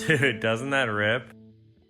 Dude, doesn't that rip?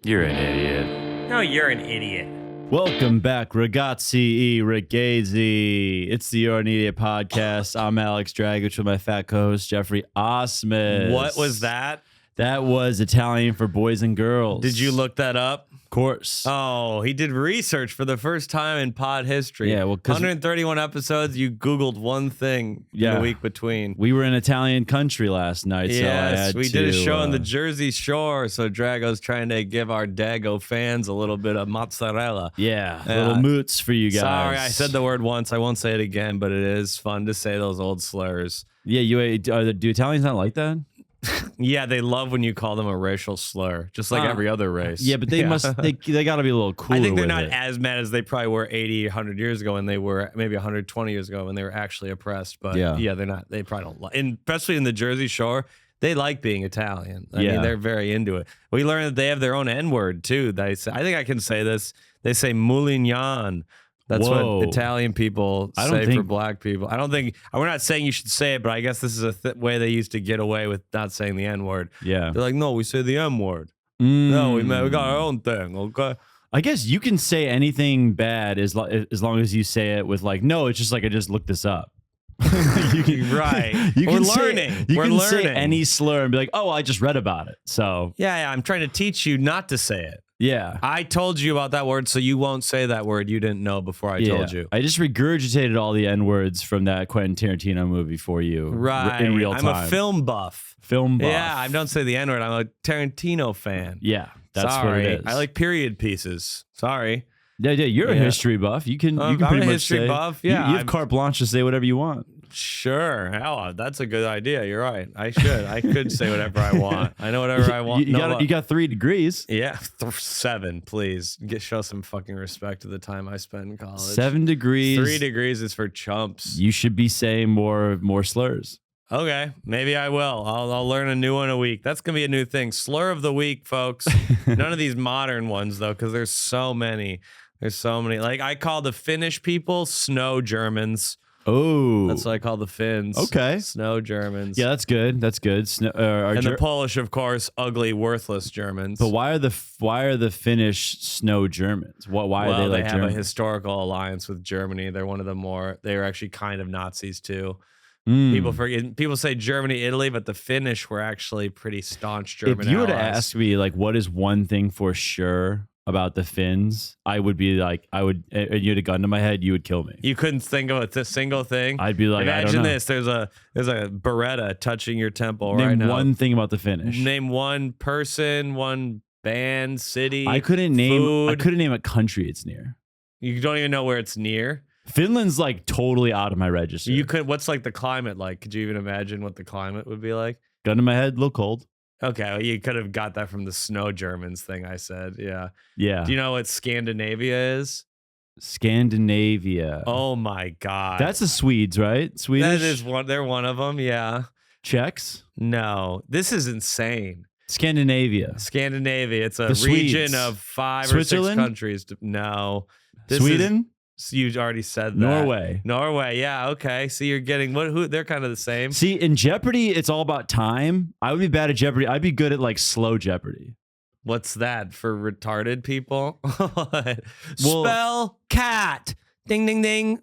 You're an idiot. No, you're an idiot. Welcome back, ragazzi, ragazzi. It's the You're an Idiot podcast. I'm Alex Drago with my fat co-host, Jeffrey Osmus. What was that? That was Italian for boys and girls. Did you look that up? Of course. Oh, he did research for the first time in pod history. Yeah, well, 131 episodes, you Googled one thing in the week between. We were in Italian country last night, so I had we to, did a show on the Jersey Shore, so Drago's trying to give our Dago fans a little bit of mozzarella. Yeah, little moots for you guys. Sorry, I said the word once. I won't say it again, but it is fun to say those old slurs. Yeah, do Italians not like that? Yeah, they love when you call them a racial slur, just like every other race. Yeah, but they they got to be a little cooler. I think they're with not it. as mad as they probably were 80, 100 years ago when they were, maybe 120 years ago when they were actually oppressed. But yeah they're not, they probably don't like, and especially in the Jersey Shore, they like being Italian. I mean, they're very into it. We learned that they have their own N-word too. They say, I think I can say this. They say moulignon. That's what Italian people say for black people. I don't think, we're not saying you should say it, but I guess this is a way they used to get away with not saying the N-word. Yeah. They're like, no, we say the M-word. No, we got our own thing, okay? I guess you can say anything bad as long as you say it with like, no, it's just like I just looked this up. You can learning. You can say any slur and be like, oh, I just read about it. So yeah, I'm trying to teach you not to say it. Yeah. I told you about that word, so you won't say that word you didn't know before I told you. I just regurgitated all the N-words from that Quentin Tarantino movie for you. Right. In real time. I'm a film buff. Film buff. Yeah, I don't say the N-word. I'm a Tarantino fan. Yeah, that's Sorry. what it is. I like period pieces. Sorry. Yeah, you're a history buff. You can I'm pretty a much history say, buff. Yeah, you have carte blanche to say whatever you want. Sure. Hell, that's a good idea. You're right. I could say whatever I want. I know whatever I want. You got 3 degrees. Yeah, 7, please. Show some fucking respect to the time I spent in college. 7 degrees. 3 degrees is for chumps. You should be saying more slurs. Okay, maybe I will. I'll learn a new one a week. That's gonna be a new thing. Slur of the week, folks. None of these modern ones though, because there's so many. There's so many. Like I call the Finnish people snow Germans. Oh, that's what I call the Finns. Okay, snow Germans. Yeah, that's good. That's good. And the Polish, of course, ugly, worthless Germans. But why are the Finnish snow Germans? Why are they like have Germans? A historical alliance with Germany. They're one of the more. They were actually kind of Nazis too. People say Germany, Italy, but the Finnish were actually pretty staunch German. If you were to allies. ask me, like, what is one thing for sure about the Finns, I would be like, and you had a gun to my head, you would kill me. You couldn't think of a single thing. I'd be like, imagine I don't know. this. There's a Beretta touching your temple Name right now. Name one thing about the Finnish. Name one person, one band, city. I couldn't name food. A country it's near. You don't even know where it's near. Finland's like totally out of my register. What's like the climate like? Could you even imagine what the climate would be like? Gun to my head, a little cold. Okay, well, you could have got that from the snow Germans thing I said. Yeah. Yeah. Do you know what Scandinavia is? Scandinavia. Oh my God. That's the Swedes, right? Swedish? That is one. They're one of them. Yeah. Czechs? No. This is insane. Scandinavia. It's a region of 5 or 6 countries. No. Sweden? You already said that. Norway. Yeah. Okay. So you're getting who? They're kind of the same. See, in Jeopardy, it's all about time. I would be bad at Jeopardy. I'd be good at like slow Jeopardy. What's that for retarded people? Spell cat. Ding, ding, ding.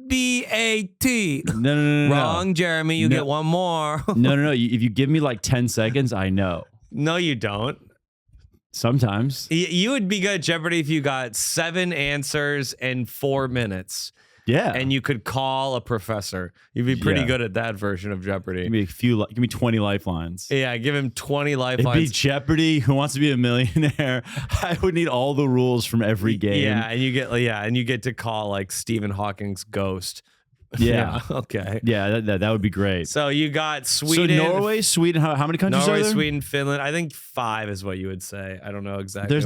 B-A-T. No. Wrong, Jeremy. You get one more. No. If you give me like 10 seconds, I know. No, you don't. Sometimes. You would be good at Jeopardy if you got 7 answers in 4 minutes. Yeah. And you could call a professor. You'd be pretty good at that version of Jeopardy. Give me 20 lifelines. Yeah, give him 20 lifelines. It'd be Jeopardy, Who Wants to Be a Millionaire. I would need all the rules from every game. Yeah, and you get to call like Stephen Hawking's ghost. Yeah. Okay. Yeah, that would be great. So you got Sweden. So Norway, Sweden, how many countries are there? Norway, Sweden, Finland. I think 5 is what you would say. I don't know exactly. There's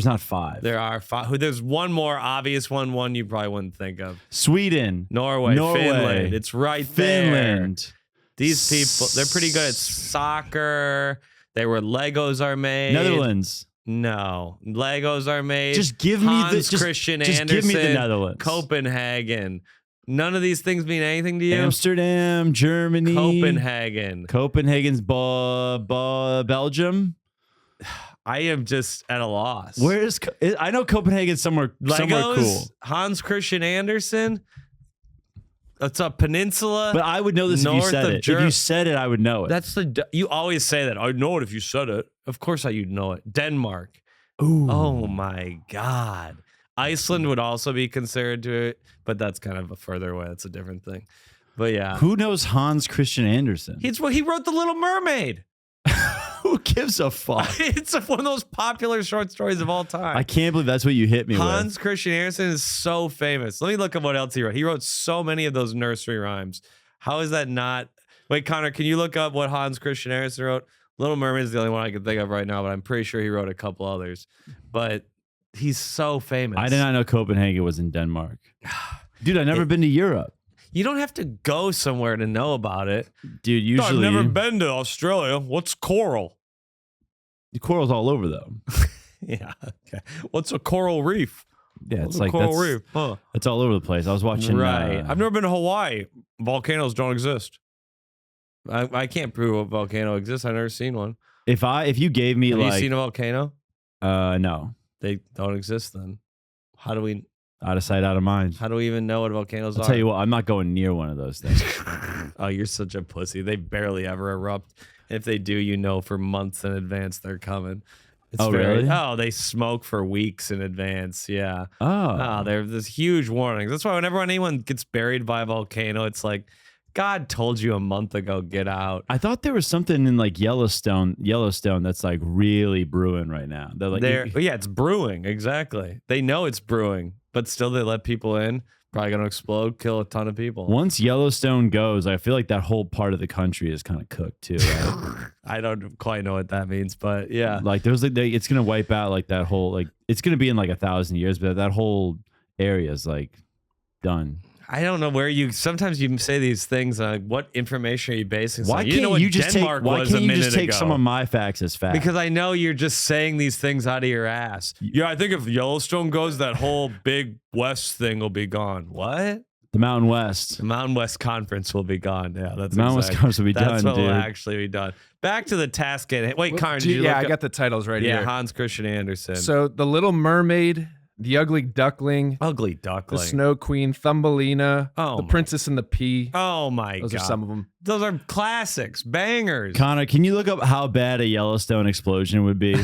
not 5. There are 5. There's one more obvious one you probably wouldn't think of. Sweden. Norway. Finland. It's right Finland. there. These people, they're pretty good at soccer. Legos are made. Netherlands. No, Legos are made. Just give me Christian Andersen. Give me the Netherlands. Copenhagen. None of these things mean anything to you? Amsterdam, Germany. Copenhagen's Belgium. I am just at a loss. Where is? I know Copenhagen's somewhere cool. Hans Christian Andersen. It's a peninsula. But I would know this if you said it. If you said it, I would know it. You always say that. I know it if you said it. Of course you'd know it. Denmark. Ooh. Oh my God. Iceland would also be considered to it, but that's kind of a further away. That's a different thing. But yeah. Who knows Hans Christian Andersen? He wrote The Little Mermaid. Who gives a fuck? It's one of those popular short stories of all time. I can't believe that's what you hit me with. Hans Christian Andersen is so famous. Let me look at what else he wrote. He wrote so many of those nursery rhymes. How is that not? Wait, Connor, can you look up what Hans Christian Andersen wrote? Little Mermaid is the only one I can think of right now, but I'm pretty sure he wrote a couple others. But he's so famous. I did not know Copenhagen was in Denmark. Dude, I've never been to Europe. You don't have to go somewhere to know about it. Dude, usually... I've never been to Australia. What's coral? The coral's all over, though. Yeah. Okay. What's a coral reef? Yeah, it's like coral reef. Huh. It's all over the place. I was watching... Right. I've never been to Hawaii. Volcanoes don't exist. I can't prove a volcano exists. I've never seen one. If you gave me Have you seen a volcano? No. They don't exist then. How do we... Out of sight, out of mind. How do we even know what volcanoes are? I'll tell you what, I'm not going near one of those things. Oh, you're such a pussy. They barely ever erupt. If they do, you know for months in advance they're coming. It's really? Oh, they smoke for weeks in advance. Yeah. Oh. There's this huge warnings. That's why whenever anyone gets buried by a volcano, it's like, God told you a month ago, get out. I thought there was something in like Yellowstone that's like really brewing right now. They're like, yeah, it's brewing. Exactly. They know it's brewing, but still they let people in. Probably going to explode, kill a ton of people. Once Yellowstone goes, I feel like that whole part of the country is kind of cooked too. Right? I don't quite know what that means, but yeah. Like there's like, it's going to wipe out like that whole, like it's going to be in like 1,000 years, but that whole area is like done. I don't know where sometimes you say these things. What information are you basing? Why can't you just take some of my facts as facts? Because I know you're just saying these things out of your ass. Yeah, I think if Yellowstone goes, that whole big West thing will be gone. What? The Mountain West. The Mountain West Conference will be gone. Yeah, that's the Mountain West Conference will be done, That's what dude. will actually be done. Back to the task at hand. Wait, Karn, yeah, I got the titles right here. Yeah, Hans Christian Andersen. So, The Little Mermaid, The Ugly Duckling, The Snow Queen, Thumbelina, The Princess and the Pea. Oh my God. Those are some of them. Those are classics, bangers. Connor, can you look up how bad a Yellowstone explosion would be?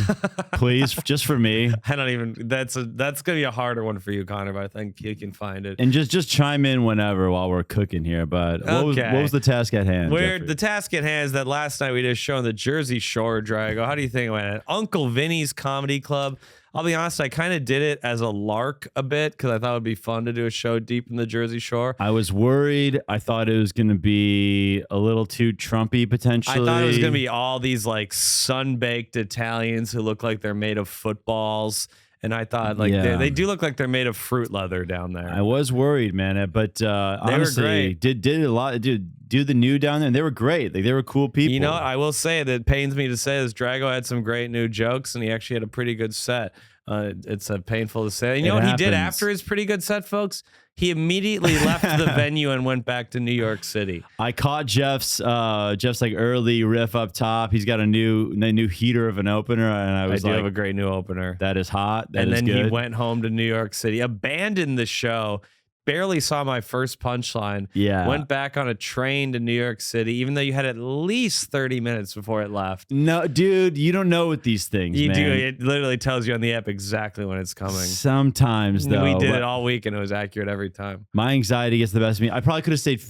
Please, just for me. I don't even, that's going to be a harder one for you, Connor, but I think you can find it. And just chime in whenever while we're cooking here. But what was the task at hand? The task at hand is that last night we did a show on the Jersey Shore, Drago. How do you think about it? Uncle Vinny's Comedy Club. I'll be honest, I kind of did it as a lark a bit because I thought it would be fun to do a show deep in the Jersey Shore. I was worried. I thought it was going to be a little too Trumpy potentially. I thought it was going to be all these like sun-baked Italians who look like they're made of footballs. And I thought like they do look like they're made of fruit leather down there. I was worried, man. But honestly, did a lot. Do the new down there, and they were great. Like, they were cool people. You know what? I will say that it pains me to say this. Drago had some great new jokes, and he actually had a pretty good set. It's painful to say. And you know what he did after his pretty good set, folks? He immediately left the venue and went back to New York City. I caught Geoff's like early riff up top. He's got a new heater of an opener, and I do have a great new opener. That is hot. And then he went home to New York City, abandoned the show. Barely saw my first punchline. Yeah. Went back on a train to New York City, even though you had at least 30 minutes before it left. No, dude, you don't know what these things, You man. do. It literally tells you on the app exactly when it's coming. Sometimes, though. We did it all week, and it was accurate every time. My anxiety gets the best of me. I probably could have stayed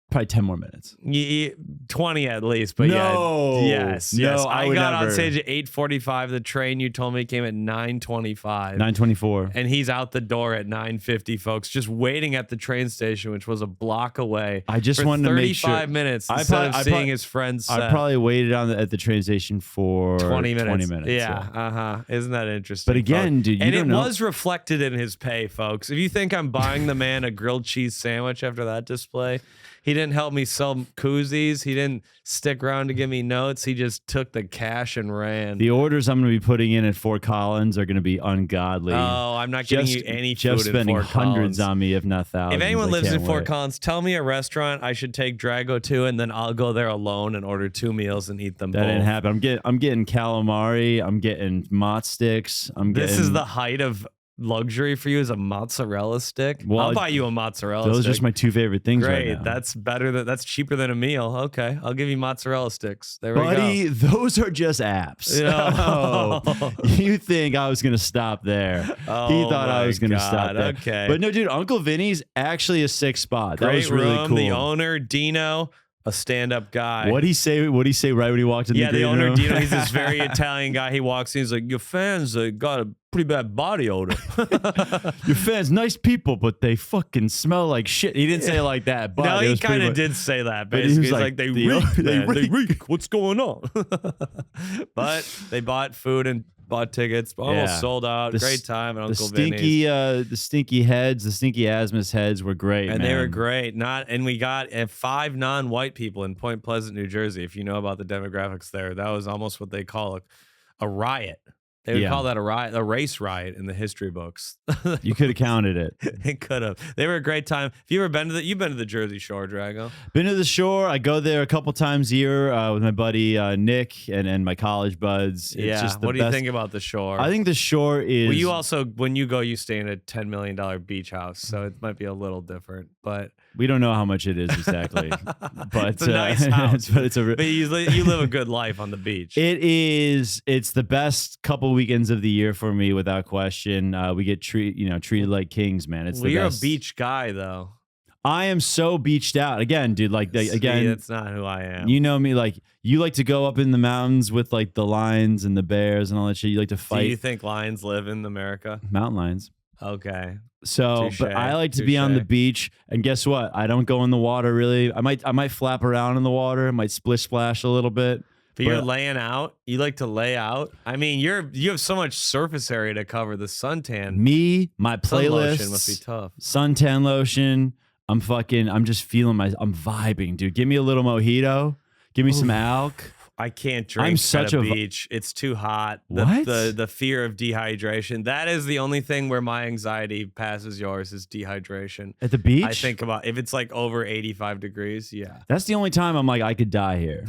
probably 10 more minutes. 20 at least, but yes. I got on stage at 8:45. The train you told me came at 9:25. 9:24. And he's out the door at 9:50, folks, just waiting at the train station, which was a block away. I just wanted to make sure. 35 minutes instead of seeing his friends. I probably waited at the train station for 20 minutes. 20 minutes. Yeah. Isn't that interesting? But again, dude, and it was reflected in his pay, folks. If you think I'm buying the man a grilled cheese sandwich after that display, He didn't help me sell koozies. He didn't stick around to give me notes. He just took the cash and ran. The orders I'm going to be putting in at Fort Collins are going to be ungodly. Oh, I'm not getting you any Jeff's food in spending Fort hundreds Collins. on me, if not thousands. If anyone I lives in can't Fort wait. Collins, tell me a restaurant I should take Drago to, and then I'll go there alone and order 2 meals and eat them both. That didn't happen. I'm getting calamari. I'm getting mott sticks. This is the height of luxury for you, is a mozzarella stick. Well, I'll buy you a mozzarella Those stick. are just my 2 favorite things Great. right now. That's cheaper than a meal. Okay, I'll give you mozzarella sticks. There we go. Buddy, those are just apps. Oh, you think I was going to stop there. He thought I was going to stop there. Okay. But no, dude, Uncle Vinny's actually a sick spot. Great that was really room, cool. The owner, Dino, a stand-up guy. What'd he say right when he walked in the green owner, room? Dino, he's this very Italian guy. He walks in, he's like, your fans got a pretty bad body odor. Your fans, nice people, but they fucking smell like shit. He didn't say it like that, but No, it he was pretty kind of much- did say that. but he Basically, was he's like, like, they the- reek, they man. They reek. reek. What's going on? But they bought food and bought tickets. Almost Yeah. sold out. The Great time at The Uncle Vinny's. the stinky heads, the stinky asthma's heads were great, And man. they were great. And we got 5 non-white people in Point Pleasant, New Jersey. If you know about the demographics there, that was almost what they call a riot. They would call that a riot, a race riot in the history books. You could have counted it. It could have. They were a great time. Have you ever been to you've been to the Jersey Shore, Drago? Been to the shore. I go there a couple times a year with my buddy Nick and my college buds. It's just the What do you best. think about the shore? I think the shore is. Well, you also, when you go, you stay in a $10 million beach house, so it might be a little different. But we don't know how much it is exactly, but it's a nice house. but it's a. But you live a good life on the beach. It is. It's the best couple weekends of the year for me, without question. We get treated like kings, man. It's the you're best. a beach guy, though. I am so beached out. Again, dude. Again, that's not who I am. you know me. Like, you like to go up in the mountains with like the lions and the bears and all that shit. You like to Do fight you think lions live in America? mountain lions. Okay. So, Touche, but I like to be on the touche. beach, and guess what? I don't go in the water really. I might flap around in the water. I might splish splash a little bit. But you're laying out. You like to lay out. I mean, you have so much surface area to cover. The suntan. My Sun playlist lotion must be tough. Suntan lotion. I'm just feeling I'm vibing, dude. Give me a little mojito. Give me some alk. I can't drink I'm such at a a beach. It's too hot. What? The fear of dehydration. That is the only thing where my anxiety passes yours is dehydration. At the beach? I think about if it's like over 85 degrees. Yeah. That's the only time I'm like, I could die here,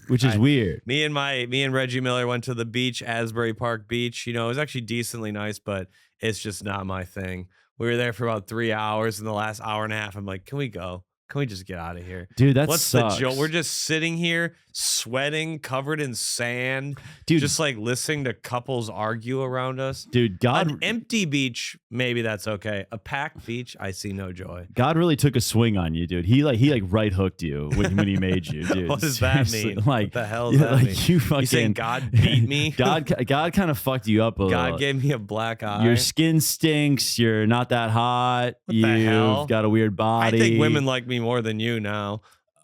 which is weird. Me and Reggie Miller went to the beach, Asbury Park Beach. It was actually decently nice, but it's just not my thing. We were there for about 3 hours. In the last hour and a half, I'm like, can we go? Can we just get out of here? Dude, that What's sucks. the joke? We're just sitting here sweating, covered in sand, Dude. just like listening to couples argue around us. Dude, An empty beach, maybe that's okay. A packed beach, I see no joy. God really took a swing on you, dude. He right hooked you when he made you, dude. What does that Seriously. mean? Like, What the hell does that like mean? you fucking. You saying God beat me? God kind of fucked you up a little. God gave me a black eye. Your skin stinks. You're not that hot. What the You've hell? got a weird I body. think women like me more than you now.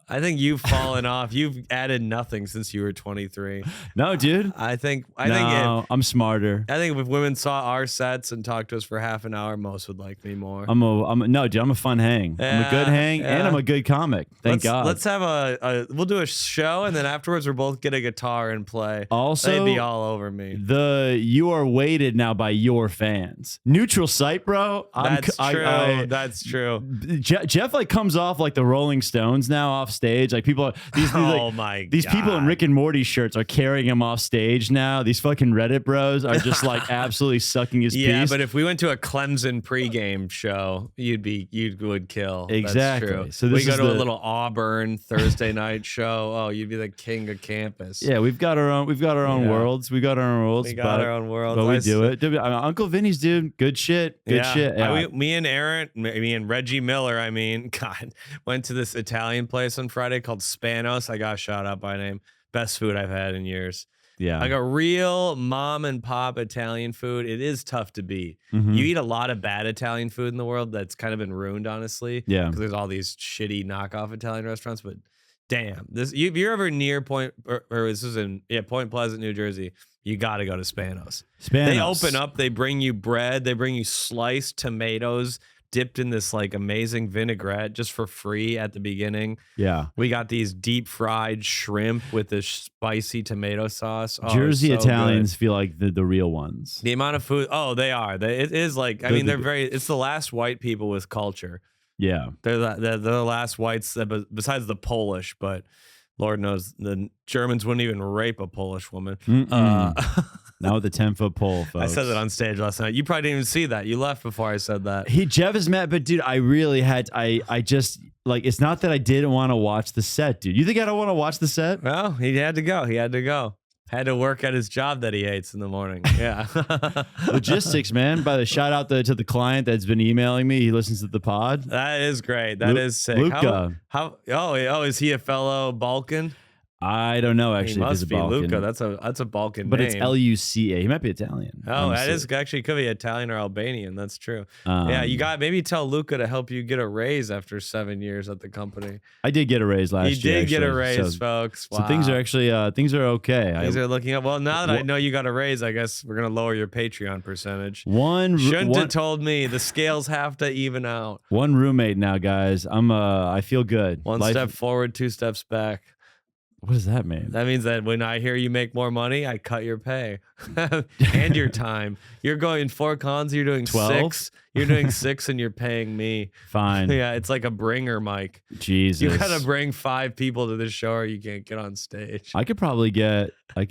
I think you've fallen off. You've added nothing since you were 23. No, dude. I think I'm smarter. if women saw our sets and talked to us for half an hour, most would like me more. No, dude. I'm a fun hang. I'm a good hang, and yeah. I'm a good comic. Thank God. Let's have we'll do a show, and then afterwards we'll both get a guitar and play. Also, they'd be all over me. You are weighted now by your fans. Neutral site, bro. That's true. That's true. Geoff like comes off like the Rolling Stones now off stage. Like people, these people in Rick and Morty shirts are carrying him off stage now. These fucking Reddit bros are just like absolutely sucking his Yeah, piece. but if we went to a Clemson pregame show, you would kill. Exactly. That's true. So this we go is to a little Auburn Thursday night show. Oh, you'd be the king of campus. Yeah, we've got our own Yeah. worlds. We got our own worlds. We got our own worlds. But we do it. Dude, Uncle Vinny's, dude. Good shit. Good shit. Yeah. Me and Reggie Miller, God, went to this Italian place on Friday called Spanos. I got a shout out by name. Best food I've had in years. Yeah. Like a real mom and pop Italian food. It is tough to beat. Mhm. You eat a lot of bad Italian food in the world that's kind of been ruined, honestly. Yeah. Because there's all these shitty knockoff Italian restaurants. But damn, if you're ever near Point Pleasant, New Jersey, you got to go to Spanos. They open up. They bring you bread. They bring you sliced tomatoes, dipped in this like amazing vinaigrette just for free at the beginning. Yeah. We got these deep fried shrimp with this spicy tomato sauce. Oh, Jersey so Italians good. feel like the real ones. The amount of food. Oh, they are. It is like, I mean, they're very, it's the last white people with culture. Yeah. They're the last whites besides the Polish, but Lord knows the Germans wouldn't even rape a Polish woman. Now with the 10-foot pole, folks. I said that on stage last night. You probably didn't even see that. You left before I said that. Jeff is mad, but dude, I really had, I just, like, it's not that I didn't want to watch the set, dude. You think I don't want to watch the set? Well, he had to go. He had to go. Had to work at his job that he hates in the morning. Yeah. Logistics, man. By the shout out to the client that's been emailing me. He listens to the pod. That is great. That is sick. Luca. Oh, is he a fellow Balkan? I don't know, actually. He must be Balkan. Luca. That's a Balkan but name. It's Luca. He might be Italian. Oh, that is actually could be Italian or Albanian. That's true. Yeah, you got maybe tell Luca to help you get a raise after 7 years at the company. I did get a raise last year. You did get a raise, folks. Wow. So things are actually things are okay. Things are looking up. Well, now that I know you got a raise, I guess we're gonna lower your Patreon percentage. Shouldn't have told me. The scales have to even out. One roommate now, guys. I feel good. One step forward, 2 steps back. What does that mean? That means that when I hear you make more money, I cut your pay and your time. You're going 4 cons, you're doing 12? 6. You're doing 6 and you're paying me. Fine. Yeah, it's like a bringer mic. Jesus. You gotta bring 5 people to the show or you can't get on stage. I could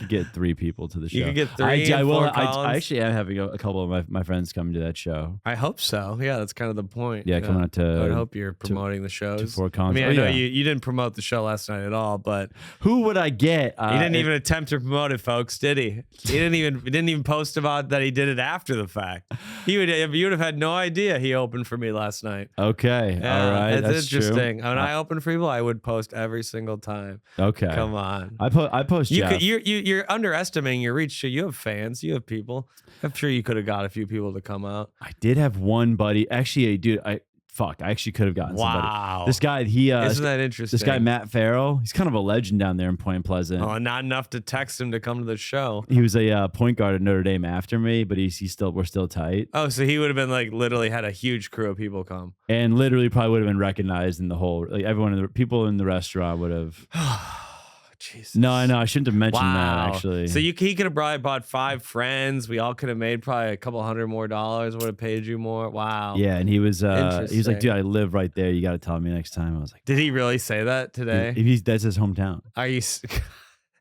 get 3 people to the show. You could get 3 and 4 cons. I actually am having a couple of my friends coming to that show. I hope so. Yeah, that's kind of the point. Yeah, coming out to. I would hope you're promoting the shows. To 4 cons. I mean, I know you didn't promote the show last night at all, but who would I get? He didn't even attempt to promote it, folks, did he? He didn't even post about that he did it after the fact. You would have had no idea he opened for me last night. Okay, yeah, all right, that's interesting. True. When I open for people, I would post every single time. Okay, come on. I post. You're underestimating your reach. You have fans. You have people. I'm sure you could have got a few people to come out. I did have one buddy. Actually, dude, I actually could have gotten somebody. This guy, isn't that interesting? This guy, Matt Farrell, he's kind of a legend down there in Point Pleasant. Oh, not enough to text him to come to the show. He was a point guard at Notre Dame after me, but we're still tight. Oh, so he would have been like literally had a huge crew of people come. And literally probably would have been recognized in the whole, like everyone, people in the restaurant would have. Jesus. No, I shouldn't have mentioned that actually. So he could have probably bought 5 friends. We all could have made probably a couple $100 more. Would have paid you more. Wow. Yeah, and he was like, dude, I live right there. You got to tell me next time. I was like, did he really say that today? That's his hometown. Are you?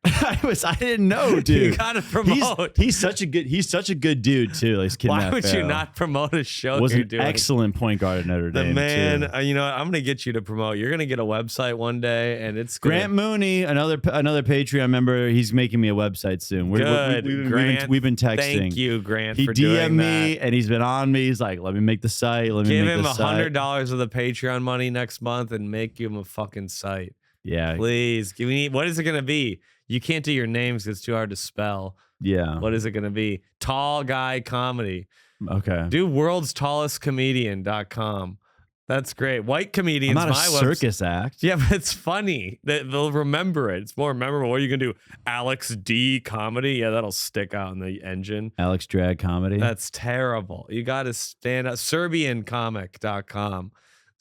I didn't know, dude. You gotta promote. He's such a good dude too. Like, why would you not promote a show? Was you're an doing? Excellent point guard at Notre Dame. The man, you know what? I'm gonna get you to promote. You're gonna get a website one day, and it's Grant Mooney, another Patreon member. He's making me a website soon. Good. We've been texting. Thank you, Grant. He for doing DM'd me that. And he's been on me. He's like, let me make the site. Give him $100 of the Patreon money next month and make him a fucking site. Yeah, please. What is it gonna be? You can't do your names because it's too hard to spell. Yeah. What is it going to be? Tall Guy Comedy. Okay. Do world's tallest comedian.com. That's great. White comedians. I'm not a circus act. Yeah, but it's funny. They'll remember it. It's more memorable. What are you going to do? Alex D Comedy? Yeah, that'll stick out in the engine. Alex Drag Comedy? That's terrible. You got to stand up. Serbiancomic.com.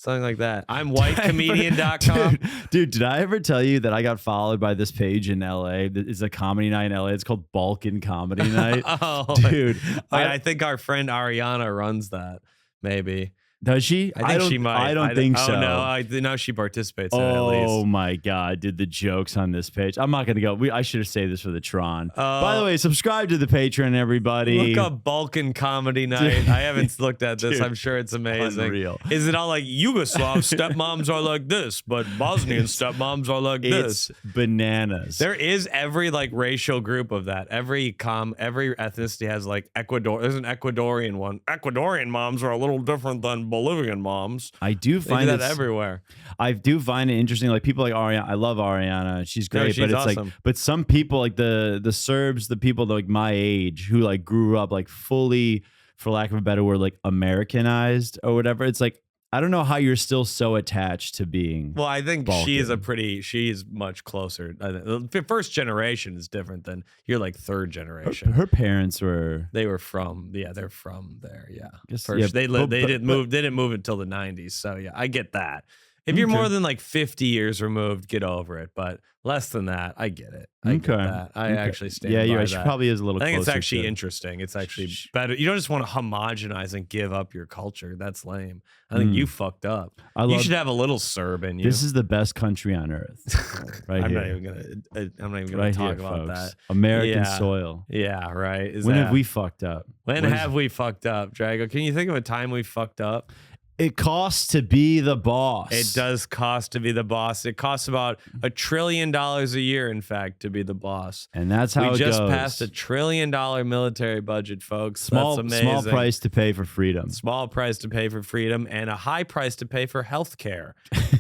Something like that. I'm whitecomedian.com. Dude, did I ever tell you that I got followed by this page in LA? It's a comedy night in LA. It's called Balkan Comedy Night. Oh, dude. I think our friend Ariana runs that. Maybe. Does she? I think she might. I don't think so. Oh, no. I know she participates in it at least. Oh, my God. Dude, the jokes on this page. I'm not going to go. I should have saved this for the Tron. By the way, subscribe to the Patreon, everybody. Look up Balkan Comedy Night. I haven't looked at this. Dude, I'm sure it's amazing. Unreal. Is it all like Yugoslav stepmoms are like this, but Bosnian stepmoms are like this? It's bananas. There is every like racial group of that. Every ethnicity has like Ecuador. There's an Ecuadorian one. Ecuadorian moms are a little different than Bolivian moms. I do find that everywhere. I do find it interesting. Like people like Ariana. I love Ariana. She's great. She's but it's awesome. like, but some people like the Serbs, the people like my age who like grew up like fully, for lack of a better word, like Americanized or whatever. It's like I don't know how you're still so attached to being. Well, I think Balkan. she's much closer. I think the first generation is different than you're like third generation. Her parents were. They're from there. Yeah. Guess, they didn't move until the 90s. So yeah, I get that. If you're more than like 50 years removed, get over it. But less than that, I get it. I get that. I actually stand by that. She probably is a little. I think closer it's actually interesting. It's actually better. You don't just want to homogenize and give up your culture. That's lame. I think you fucked up. You should have a little Serb in you. This is the best country on earth. Right I'm here. not even gonna talk about folks. that. American soil. Yeah, right. When have we fucked up? When have we fucked up, Drago? Can you think of a time we fucked up? It costs to be the boss. It does cost to be the boss. It costs about $1 trillion a year, in fact, to be the boss. And that's how it goes. We just passed $1 trillion military budget, folks. That's amazing. Small price to pay for freedom. Small price to pay for freedom, and a high price to pay for health care,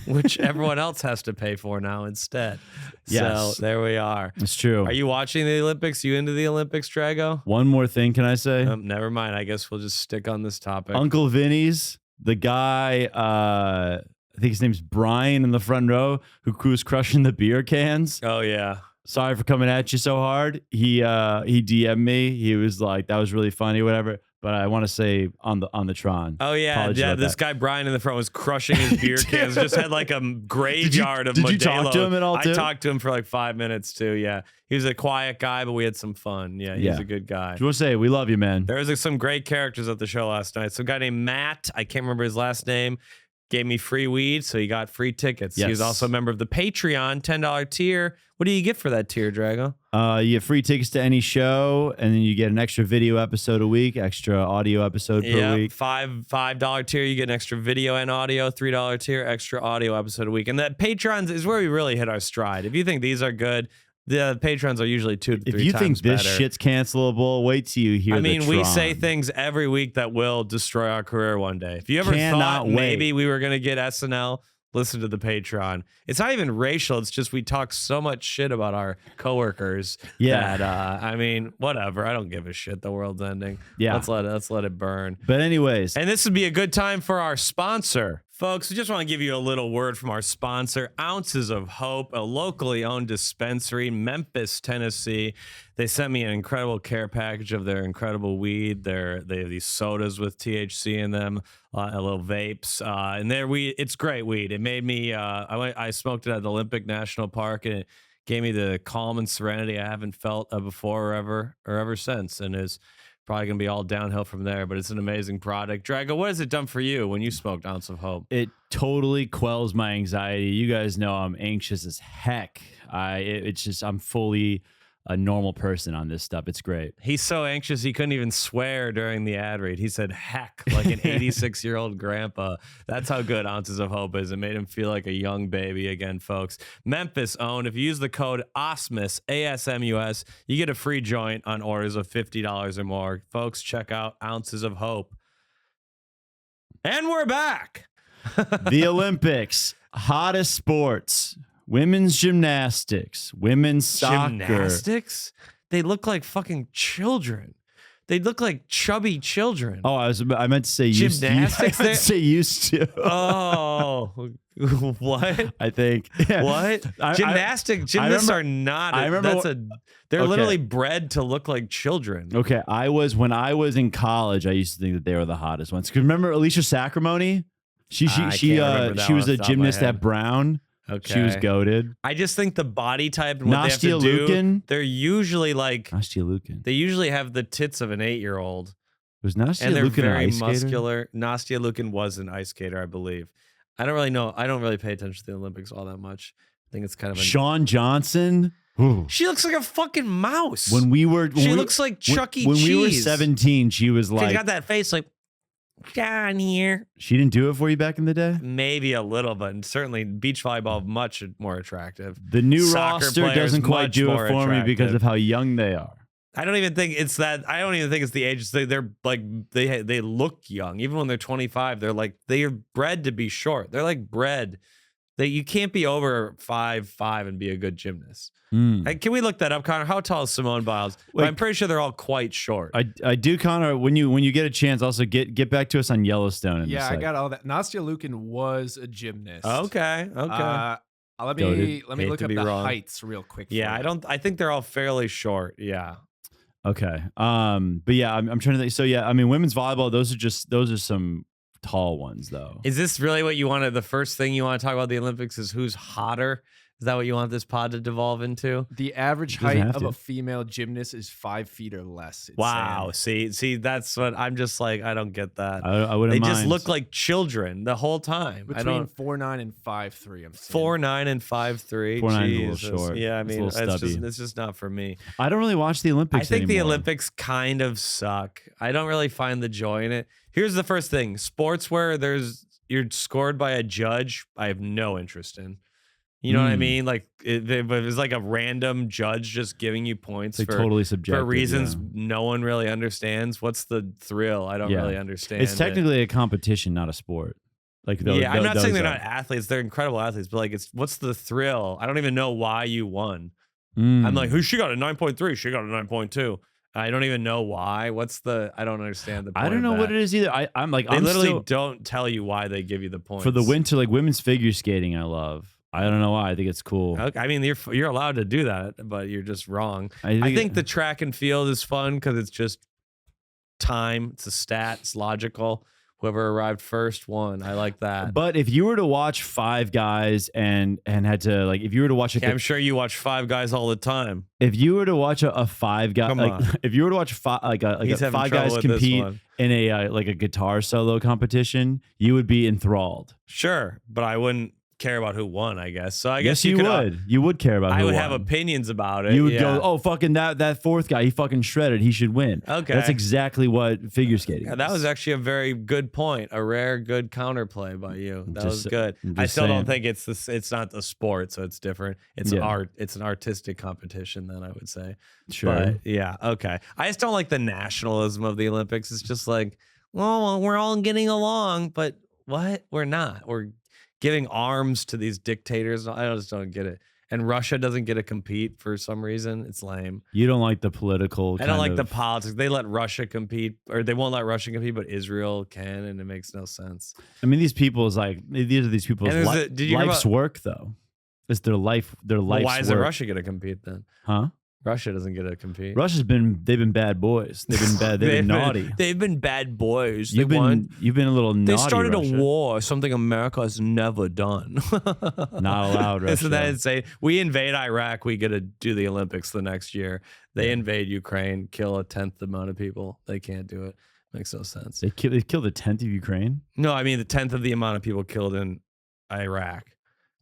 which everyone else has to pay for now instead. Yes. So there we are. It's true. Are you watching the Olympics? You into the Olympics, Drago? One more thing, can I say? Never mind. I guess we'll just stick on this topic. Uncle Vinny's. The guy, I think his name's Brian in the front row, who was crushing the beer cans. Oh yeah. Sorry for coming at you so hard. He DM'd me. He was like, that was really funny, whatever. But I want to say on the Tron. Oh yeah, this guy Brian in the front was crushing his beer cans. Just had like a graveyard of Modelo. Did you talk to him at all? I talked to him for like 5 minutes too. Yeah, he was a quiet guy, but we had some fun. Yeah, he's a good guy. Do you want to say we love you, man? There was some great characters at the show last night. Some guy named Matt. I can't remember his last name. Gave me free weed, so he got free tickets. Yes. He was also a member of the Patreon $10 tier. What do you get for that tier, Drago? You get free tickets to any show, and then you get an extra video episode a week, extra audio episode per week. $5 tier, you get an extra video and audio. $3 tier, extra audio episode a week. And that Patreons is where we really hit our stride. If you think these are good, the patrons are usually 2 to 3 times better. If you think this shit's cancelable, wait till you hear the Tron. We say things every week that will destroy our career one day. If you ever thought maybe we were going to get SNL, listen to the Patreon. It's not even racial. It's just we talk so much shit about our coworkers that, whatever. I don't give a shit. The world's ending. Yeah. Let's let it burn. But anyways. And this would be a good time for our sponsor. Folks, we just want to give you a little word from our sponsor, Ounces of Hope, a locally owned dispensary, Memphis, Tennessee. They sent me an incredible care package of their incredible weed. They have these sodas with THC in them, little vapes, and it's great weed. It made me. I smoked it at the Olympic National Park, and it gave me the calm and serenity I haven't felt before or ever since, and is probably going to be all downhill from there, but it's an amazing product. Drago, what has it done for you when you smoked Ounce of Hope? It totally quells my anxiety. You guys know I'm anxious as heck. I'm fully a normal person on this stuff. It's great. He's so anxious he couldn't even swear during the ad read. He said heck like an 86-year-old grandpa. That's how good Ounces of Hope is. It made him feel like a young baby again, folks. Memphis owned. If you use the code ASMUS, ASMUS, you get a free joint on orders of $50 or more. Folks, check out Ounces of Hope. And we're back. The Olympics, hottest sports. Women's gymnastics, women's soccer. Gymnastics? They look like fucking children. They look like chubby children. Oh, I meant to say gymnastics. I meant to say used to. Oh, what? I think. Yeah. What? Gymnasts are not. They're literally bred to look like children. Okay, when I was in college, I used to think that they were the hottest ones. Because remember Alicia Sacramone? She was a gymnast at Brown. Okay. She was goated. I just think the body type and what they have to do, they're usually like Nastia Lukin. They usually have the tits of an 8-year-old. Was Nastia and they're Lukin very an ice muscular. Skater? Nastia Lukin was an ice skater, I believe. I don't really know. I don't really pay attention to the Olympics all that much. I think it's kind of Shawn Johnson. She looks like a fucking mouse. She looks like Chuck E. Cheese. When we were 17, she was like, she's got that face like, down here. She didn't do it for you back in the day? Maybe a little, but certainly beach volleyball much more attractive. The new roster doesn't quite do it for me because of how young they are. I don't even think it's that. I don't even think it's the age. They're like they look young, even when they're 25. They're bred to be short. They're like bred you can't be over 5'5" and be a good gymnast. Hey, can we look that up, Connor? How tall is Simone Biles? I'm pretty sure they're all quite short. I do, Connor. When you get a chance, also get back to us on Yellowstone. Yeah, I got all that. Nastya Lukin was a gymnast. Okay. Let me look up the heights real quick. Yeah, I think they're all fairly short. Yeah. Okay. But yeah, I'm trying to think. So yeah, I mean, women's volleyball. Those are some tall ones, though. Is this really what you wanted? The first thing you want to talk about the Olympics is who's hotter? Is that what you want this pod to devolve into? The average height of a female gymnast is 5 feet or less. Wow. See, that's what I'm just like. I don't get that. I wouldn't mind. They just look like children the whole time. Between 4'9" and 5'3". I'm 4'9" and 5'3". 4'9" a little short. Yeah, I mean, it's just not for me. I don't really watch the Olympics. I think the anymore. Olympics kind of suck. I don't really find the joy in it. Here's the first thing: sports where you're scored by a judge, I have no interest in. You know what I mean? Like it's like a random judge just giving you points for totally subjective, for reasons no one really understands. What's the thrill? I don't really understand. It's technically a competition, not a sport. Like I'm not saying they're not athletes; they're incredible athletes. But like, what's the thrill? I don't even know why you won. I'm like, she got a 9.3. She got a 9.2. I don't even know why. I don't understand the point. I don't know what it is either. I'm like, they literally don't tell you why they give you the points. For the winter, like women's figure skating, I love. I don't know why. I think it's cool. Okay. I mean, you're allowed to do that, but you're just wrong. I think the track and field is fun because it's just time. It's a stat. It's logical. Whoever arrived first won. I like that. But if you were to watch Five Guys and had to like, if you were to watch I'm sure you watch Five Guys all the time. If you were to watch a Five Guy, if you were to watch a Five Guys compete in a like a guitar solo competition, you would be enthralled. Sure, but I wouldn't care about who won, I guess. So I guess guess you would. You would care about who won. I would have opinions about it. You would go, oh, fucking that fourth guy, he fucking shredded. He should win. Okay. That's exactly what figure skating is. That was actually a very good point. A rare good counterplay by you. That was good. I still don't think it's not the sport, so it's different. It's art. It's an artistic competition then, I would say. Sure. But yeah, okay. I just don't like the nationalism of the Olympics. It's just like, well, we're all getting along, but what? We're not. We're giving arms to these dictators. I just don't get it. And Russia doesn't get to compete for some reason. It's lame. You don't like the political. I don't like the politics. They let Russia compete, or they won't let Russia compete, but Israel can, and it makes no sense. I mean, these are these people's life's work, though. It's their life. Well, why isn't Russia going to compete then? Huh? Russia doesn't get to compete. They've been bad boys. They've been bad. They've been naughty. They've been bad boys. You've been a little naughty. They started Russia. a war, something America has never done. Not allowed, Russia. Isn't that insane? We invade Iraq, we get to do the Olympics the next year. They invade Ukraine, kill 1/10 the amount of people. They can't do it. Makes no sense. They killed 1/10 of Ukraine? No, I mean the 1/10 of the amount of people killed in Iraq.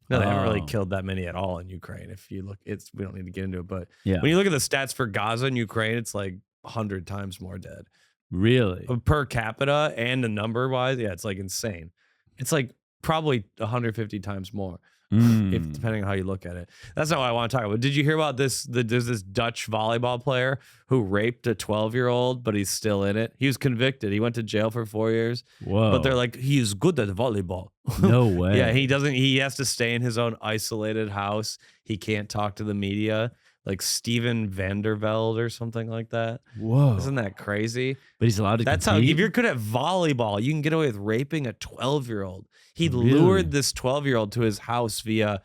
No, they haven't really killed that many at all in Ukraine. If you look, we don't need to get into it, but when you look at the stats for Gaza and Ukraine, it's like 100 times more dead. Really? Per capita and the number wise, yeah, it's like insane. It's like probably 150 times more. If depending on how you look at it. That's not what I want to talk about. Did you hear about this? There's this Dutch volleyball player who raped a 12-year-old, but he's still in it. He was convicted. He went to jail for 4 years. Whoa. But they're like, he's good at volleyball. No way. Yeah, he has to stay in his own isolated house. He can't talk to the media. Like Steven Vandervelde or something like that. Whoa. Isn't that crazy? But he's allowed to That's compete? how, if you're good at volleyball, you can get away with raping a 12-year-old. He lured this 12-year-old to his house via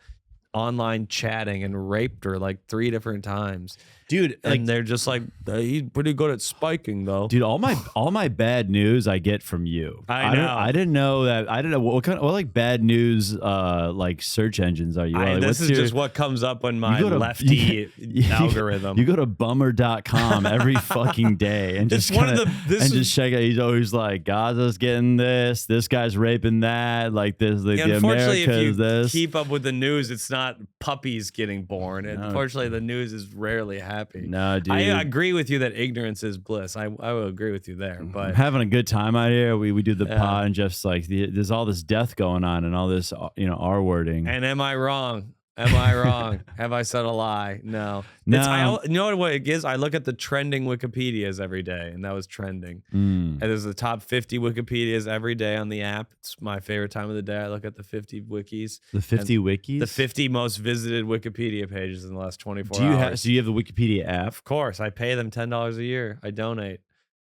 online chatting and raped her like 3 different times. Dude, and they're just like, he's pretty good at spiking though. Dude, all my bad news I get from you. I know. I didn't know that. I didn't know what like bad news like search engines are you? This is just what comes up on my lefty algorithm. You go to bummer.com every fucking day and just check out. He's always like, Gaza's getting this guy's raping that, like this, like the unfortunately, America's if you keep up with the news, it's not puppies getting born. No. Unfortunately, the news is rarely happy. No, dude. I agree with you that ignorance is bliss. I will agree with you there. But I'm having a good time out here. We do the pod, and Jeff's like, there's all this death going on and all this, R wording. And am I wrong? Am I wrong? Have I said a lie? No. No. You know what it is? I look at the trending Wikipedias every day, and that was trending. And there's the top 50 Wikipedias every day on the app. It's my favorite time of the day. I look at the 50 wikis. The 50 wikis? The 50 most visited Wikipedia pages in the last 24 hours. So you have the Wikipedia app? Of course. I pay them $10 a year. I donate.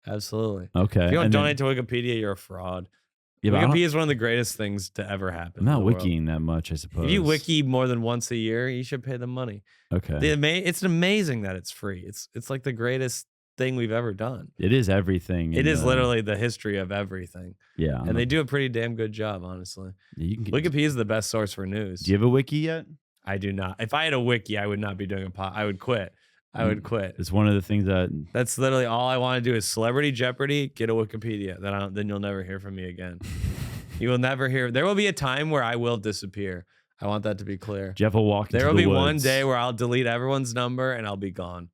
Absolutely. Okay. If you don't donate to Wikipedia, you're a fraud. Yeah, Wikipedia is one of the greatest things to ever happen. I'm not wikiing that much, I suppose. If you wiki more than once a year, you should pay them money. Okay. It's amazing that it's free. It's like the greatest thing we've ever done. It is everything. It is literally the history of everything. Yeah. And they do a pretty damn good job, honestly. Wikipedia is the best source for news. Do you have a wiki yet? I do not. If I had a wiki, I would not be doing I would quit. I would quit. It's one of the things that's literally all I want to do is Celebrity Jeopardy, get a Wikipedia. Then you'll never hear from me again. You will never hear. There will be a time where I will disappear. I want that to be clear. Jeff will walk into the woods. There will be one day where I'll delete everyone's number and I'll be gone.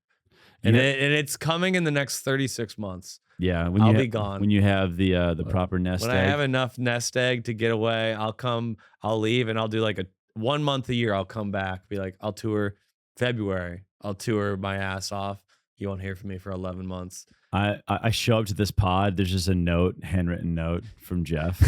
And it's coming in the next 36 months. Yeah, I'll be gone. When you have the proper nest egg. When I have enough nest egg to get away, I'll leave and I'll do like 1 month a year. I'll come back, be like, I'll tour February. I'll tour my ass off. You won't hear from me for 11 months. I show up to this pod. There's just a handwritten note from Geoff.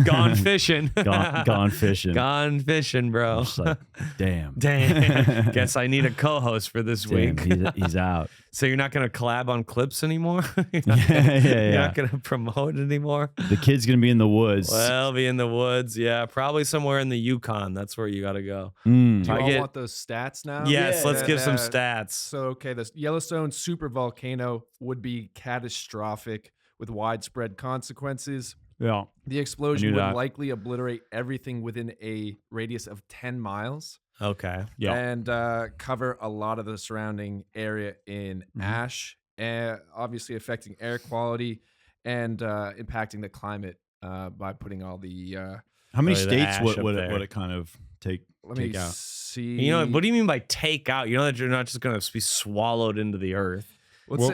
Gone fishing. Gone fishing. Gone fishing, bro. I'm just like, damn. Guess I need a co-host for this week. He's out. So you're not going to collab on clips anymore? You're not going to promote anymore? The kid's going to be in the woods. Well, be in the woods. Yeah, probably somewhere in the Yukon. That's where you got to go. Do you all want those stats now? Yes, let's give some stats. So, okay, the Yellowstone super volcano would be catastrophic with widespread consequences. Yeah. The explosion would likely obliterate everything within a radius of 10 miles. Okay. Yeah. And cover a lot of the surrounding area in ash, obviously affecting air quality and impacting the climate by putting all the. How many states would it kind of take out? Let me see. You know, what do you mean by take out? You know that you're not just going to be swallowed into the earth.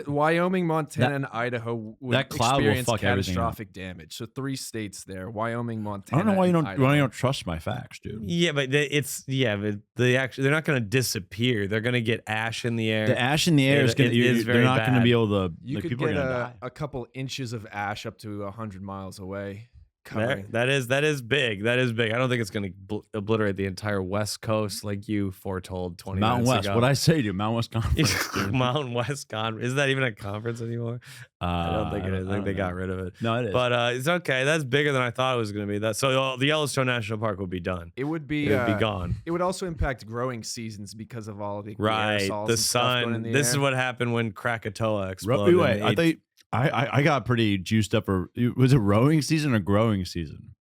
Wyoming, Montana, and Idaho would experience catastrophic damage. So 3 states there: Wyoming, Montana. I don't know why you don't trust my facts, dude. Yeah, but they're not going to disappear. They're going to get ash in the air. The ash in the air they're not going to be able to. You could get a couple inches of ash up to 100 miles away. That is big. That is big. I don't think it's going to obliterate the entire West Coast like you foretold 20 Mountain minutes West. ago. What I say to Mountain West Conference? Mountain West Conference. Is that even a conference anymore? I don't think it is. I think they got rid of it. No, it is. But it's okay. That's bigger than I thought it was going to be. So the Yellowstone National Park would be done. It would be gone. It would also impact growing seasons because of all of the aerosols the sun. This is what happened when Krakatoa exploded. Wait, I got pretty juiced up. Was it rowing season or growing season?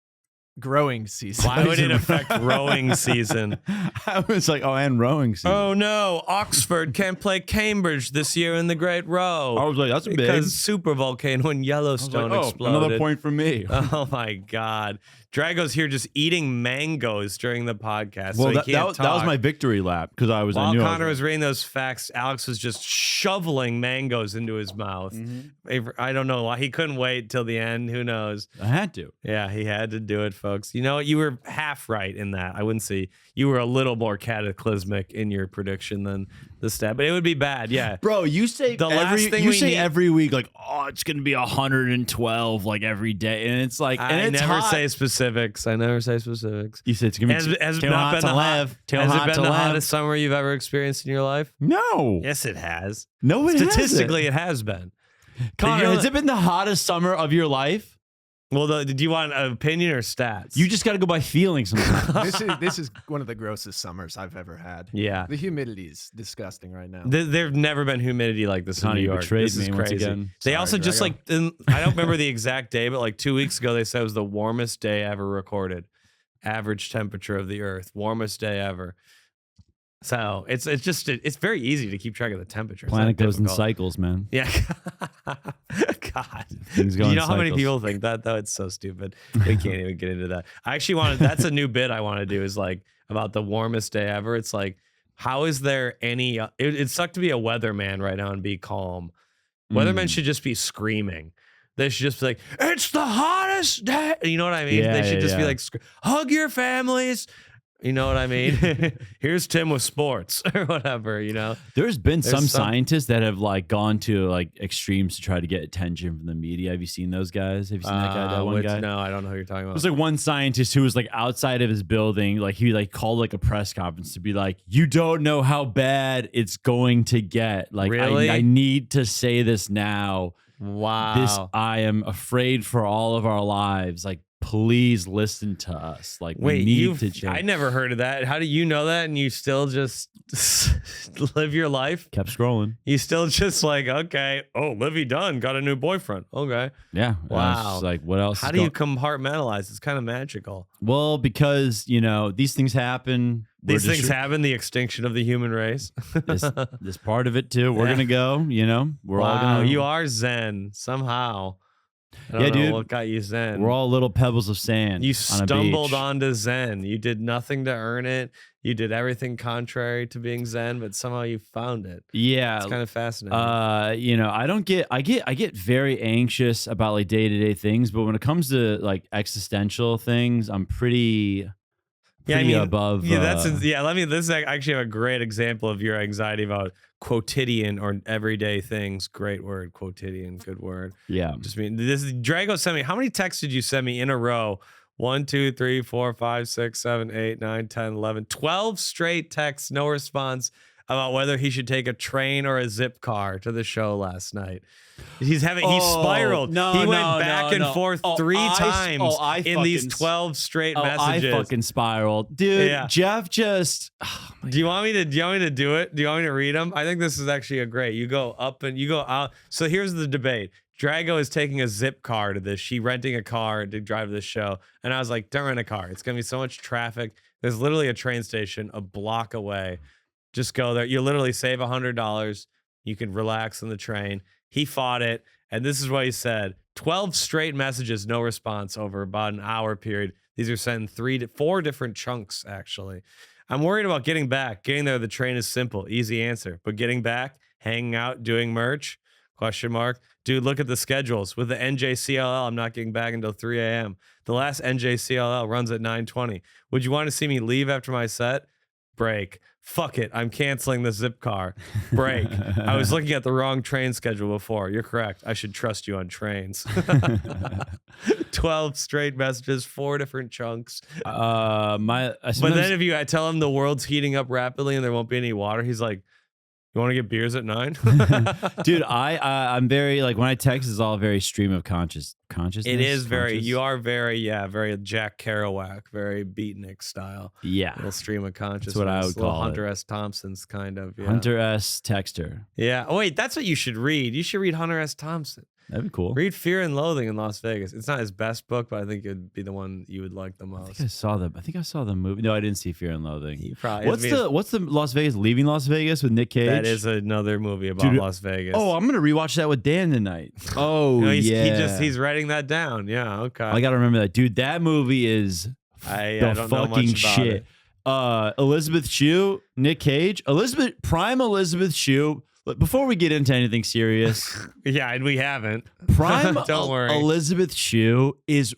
Growing season. Why would it affect rowing season? I was like, and rowing season. Oh no, Oxford can't play Cambridge this year in the Great Row. I was like, that's big. Because super volcano in Yellowstone exploded. Another point for me. Oh my God. Drago's here just eating mangoes during the podcast. Well, so that was my victory lap because While Connor was reading those facts, Alex was just shoveling mangoes into his mouth. Mm-hmm. I don't know why. He couldn't wait till the end. Who knows? I had to. Yeah, he had to do it, folks. You know, you were half right in that. I wouldn't say you were a little more cataclysmic in your prediction than the stat, but it would be bad. Yeah. Bro, you say every week, like, oh, it's going to be 112 like every day. And it's like, I never say specifics. I never say specifics. You said it's going to be has it not been the hottest summer you've ever experienced in your life? No. Yes, it has. No, it Statistically, it has been. Connor, has it been the hottest summer of your life? Well, do you want an opinion or stats? You just got to go by feeling sometimes. This is one of the grossest summers I've ever had. Yeah. The humidity is disgusting right now. There's never been humidity like this in New York. This is crazy. Again. They also just I don't remember the exact day, but like 2 weeks ago, they said it was the warmest day ever recorded. Average temperature of the earth. Warmest day ever. So it's very easy to keep track of the temperature. Planet goes in cycles, man. Yeah. God. Things go you know how many people think that though? It's so stupid. We can't even get into that. I actually that's a new bit I want to do is like about the warmest day ever. It's like, how is there any, it sucked to be a weatherman right now and be calm. Weathermen should just be screaming. They should just be like, it's the hottest day. You know what I mean? They should just be like, hug your families. You know what I mean? Here's Tim with sports or whatever, you know? There's been some scientists that have like gone to like extremes to try to get attention from the media. Have you seen those guys? Have you seen that guy? That one guy? No, I don't know who you're talking about. There's like one scientist who was like outside of his building. Like he like called like a press conference to be like, you don't know how bad it's going to get. Like, really? I need to say this now. Wow. I am afraid for all of our lives. Like, please listen to us. Like, wait, we need to change. I never heard of that. How do you know that? And you still just live your life? Kept scrolling. You still just like, okay. Oh, Livy Dunn got a new boyfriend. Okay. Yeah. Wow. Like, what else? How do you compartmentalize? It's kind of magical. Well, because, you know, these things happen. These things happen, the extinction of the human race. this part of it too. We're going to go, you know, we're all going to. You are Zen somehow. I don't know dude. what got you Zen. We're all little pebbles of sand. You stumbled onto Zen. You did nothing to earn it. You did everything contrary to being Zen, but somehow you found it. Yeah, it's kind of fascinating. You know, I get very anxious about like day-to-day things, but when it comes to like existential things, I'm pretty above. Yeah, this is actually a great example of your anxiety about quotidian or everyday things. Great word, quotidian, good word. Yeah. Just mean this is Drago sent me. How many texts did you send me in a row? 1, 2, 3, 4, 5, 6, 7, 8, 9, 10, 11, 12 straight texts, no response about whether he should take a train or a zip car to the show last night. He spiraled. He went back and forth 3 times in these 12 straight messages. I fucking spiraled. Dude, yeah. Geoff just Do you want me to do it? Do you want me to read them? I think this is actually a great. You go up and you go out. So here's the debate. Drago is taking a zip car to this. She renting a car to drive to this show. And I was like, don't rent a car. It's going to be so much traffic. There's literally a train station a block away. Just go there. You literally save $100. You can relax on the train. He fought it. And this is what he said. 12 straight messages, no response over about an hour period. These are sent in 3 to 4 different chunks, actually. I'm worried about getting back. Getting there, the train is simple. Easy answer. But getting back, hanging out, doing merch? Question mark. Dude, look at the schedules. With the NJCLL, I'm not getting back until 3 a.m. The last NJCLL runs at 9:20. Would you want to see me leave after my set? Break. Fuck it. I'm canceling the zip car. Break. I was looking at the wrong train schedule before. You're correct. I should trust you on trains. 12 straight messages, 4 different chunks. But then if I tell him the world's heating up rapidly and there won't be any water, he's like, you want to get beers at 9? Dude, I'm very like when I text, it's all very stream of consciousness. It is very. You are very Jack Kerouac, very beatnik style. Yeah, little stream of consciousness. That's what I would call Hunter S. Thompson's kind of. Yeah. Hunter S. Texter. Yeah. Oh wait, that's what you should read. You should read Hunter S. Thompson. That'd be cool. Read Fear and Loathing in Las Vegas. It's not his best book, but I think it'd be the one you would like the most. I think I saw the movie. No, I didn't see Fear and Loathing. You probably, what's the Las Vegas, Leaving Las Vegas with Nick Cage? That is another movie about Las Vegas. Oh, I'm gonna rewatch that with Dan tonight. Oh, he's writing that down. Yeah, okay. I gotta remember that, dude. That movie is I don't know much about shit. It. Elizabeth Shue, Nick Cage, prime Elizabeth Shue. Before we get into anything serious, yeah, and we haven't. Prime don't worry. Elizabeth Shue is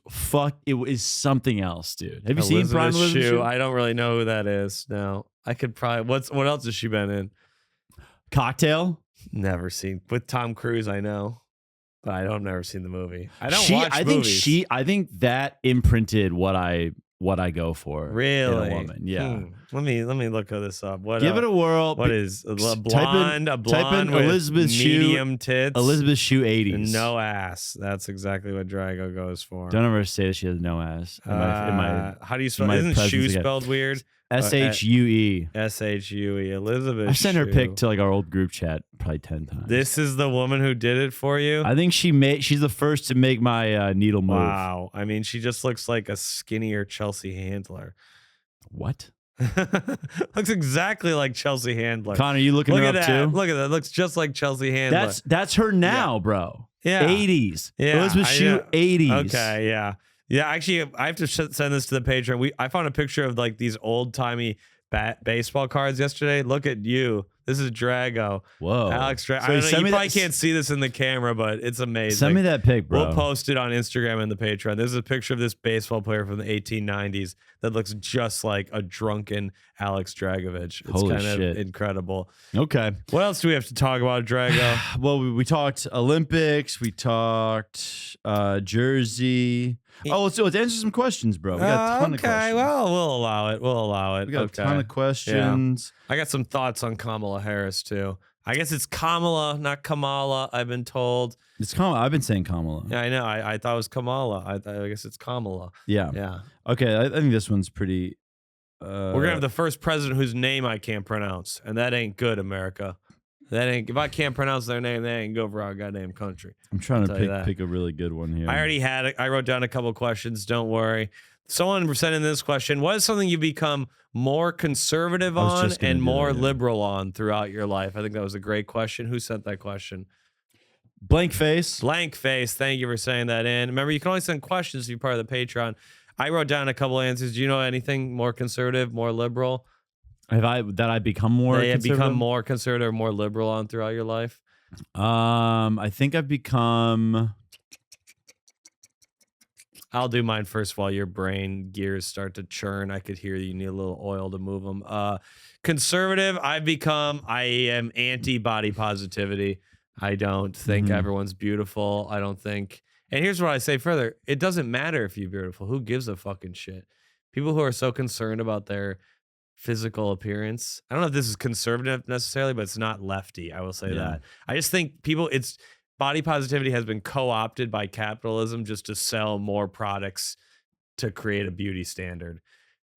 It is something else, dude. Have you seen Prime Elizabeth Shue? I don't really know who that is. No, I could probably. What else has she been in? Cocktail. Never seen. With Tom Cruise, I know, but I don't never seen the movie. I don't watch movies. I think that imprinted what I go for. Really? In a woman. Yeah. Let me look this up. Give it a whirl. What is a blonde? Type in with Elizabeth medium Shue, tits. Elizabeth Shue 80s. And no ass. That's exactly what Drago goes for. Don't ever say that she has no ass. How do you spell? Isn't Shue spelled weird? SHUE. SHUE. Elizabeth. I sent her pic to like our old group chat probably 10 times. This is the woman who did it for you? I think she's the first to make my needle move. Wow. I mean, she just looks like a skinnier Chelsea Handler. What? Looks exactly like Chelsea Handler. Connor, you looking her up too? Look at that. Looks just like Chelsea Handler. That's her now, bro. Yeah. 80s. Yeah. Elizabeth Shue 80s. Okay, yeah. Yeah, actually, I have to send this to the Patreon. I found a picture of like these old-timey baseball cards yesterday. Look at you. This is Drago. Whoa. Alex Drago. So you probably can't see this in the camera, but it's amazing. Send me that pic, bro. We'll post it on Instagram and the Patreon. This is a picture of this baseball player from the 1890s that looks just like a drunken Alex Dragovich. It's Holy kind shit. of incredible. Okay. What else do we have to talk about, Drago? Well, we talked Olympics. We talked Jersey. Oh, let's answer some questions, bro. We got a ton of questions. Well, we'll allow it. We'll allow it. We got a ton of questions. Yeah. I got some thoughts on Kamala Harris, too. I guess it's Kamala, not Kamala, I've been told. It's Kamala. I've been saying Kamala. Yeah, I know. I thought it was Kamala. I guess it's Kamala. Yeah. Yeah. Okay, I think this one's pretty... We're going to have the first president whose name I can't pronounce, and that ain't good, America. That ain't. If I can't pronounce their name, they ain't good for our goddamn country. I'm trying to pick a really good one here. I already had it. I wrote down a couple questions. Don't worry. Someone sent in this question. What is something you become more conservative on and more liberal on throughout your life? I think that was a great question. Who sent that question? Blank face. Blank face. Thank you for saying that in. Remember, you can only send questions if you're part of the Patreon. I wrote down a couple answers. Do you know anything more conservative, more liberal? Have I become more conservative? Become more conservative or more liberal on throughout your life? I think I've become... I'll do mine first while your brain gears start to churn. I could hear you need a little oil to move them. Conservative, I am anti-body positivity. I don't think everyone's beautiful. I don't think... And here's what I say further. It doesn't matter if you're beautiful. Who gives a fucking shit? People who are so concerned about their physical appearance. I don't know if this is conservative necessarily, but it's not lefty. I will say that. I just think body positivity has been co-opted by capitalism just to sell more products to create a beauty standard.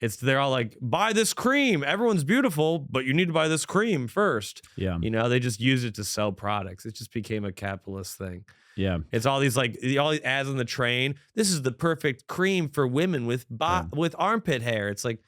They're all like, buy this cream. Everyone's beautiful, but you need to buy this cream first. Yeah. You know, they just use it to sell products. It just became a capitalist thing. Yeah. It's all these ads on the train. This is the perfect cream for women with armpit hair. It's like,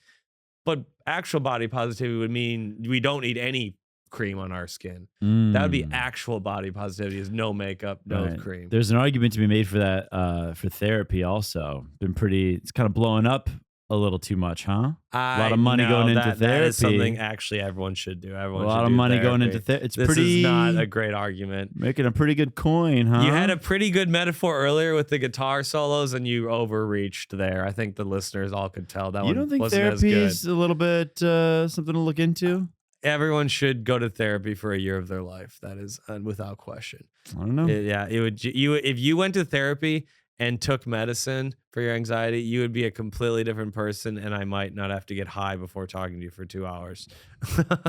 but actual body positivity would mean we don't need any cream on our skin. That would be actual body positivity, is no makeup, no cream. There's an argument to be made for that for therapy also. It's kind of blowing up a little too much, huh? A lot of money going into therapy. That is something actually everyone should do. A lot of money going into therapy. This is not a great argument. Making a pretty good coin, huh? You had a pretty good metaphor earlier with the guitar solos, and you overreached there. I think the listeners all could tell that. You don't think therapy is a little bit something to look into? Everyone should go to therapy for a year of their life. That is without question. I don't know. If you went to therapy and took medicine for your anxiety, you would be a completely different person, and I might not have to get high before talking to you for 2 hours.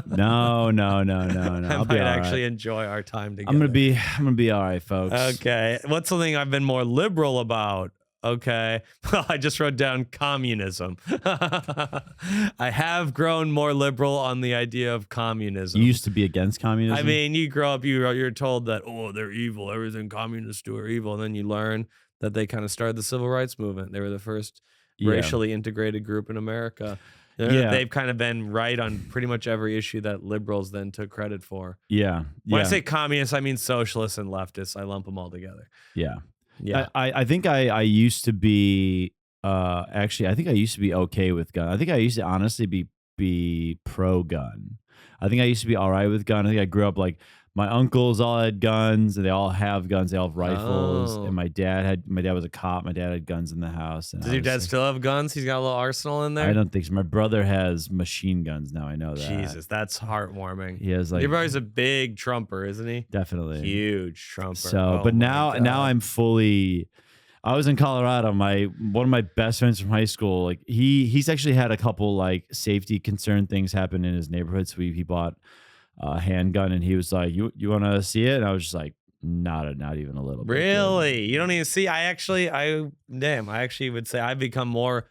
No. I might actually enjoy our time together. I'm gonna be all right, folks. Okay. What's something I've been more liberal about? Okay. I just wrote down communism. I have grown more liberal on the idea of communism. You used to be against communism? I mean, you grow up, you're told that, they're evil. Everything communists do are evil. And then you learn that they kind of started the civil rights movement. They were the first racially integrated group in America. They've kind of been right on pretty much every issue that liberals then took credit for. Yeah. When I say communists, I mean socialists and leftists. I lump them all together. Yeah. Yeah. I think I used to be I think I used to be okay with gun. I think I used to honestly be pro gun. I think I used to be all right with gun. I think I grew up like my uncles all had guns, and they all have guns. They all have rifles. And my dad was a cop. My dad had guns in the house. Does your dad still have guns? He's got a little arsenal in there? I don't think so. My brother has machine guns now. I know that. Jesus, that's heartwarming. He has your brother's a big Trumper, isn't he? Definitely. Huge Trumper. So, but now I'm fully... I was in Colorado. One of my best friends from high school, like he's actually had a couple like safety concern things happen in his neighborhood. So he bought a handgun, and he was like, "You want to see it?" And I was just like, "Not even a little bit." Really? You don't even see? I actually would say I've become more.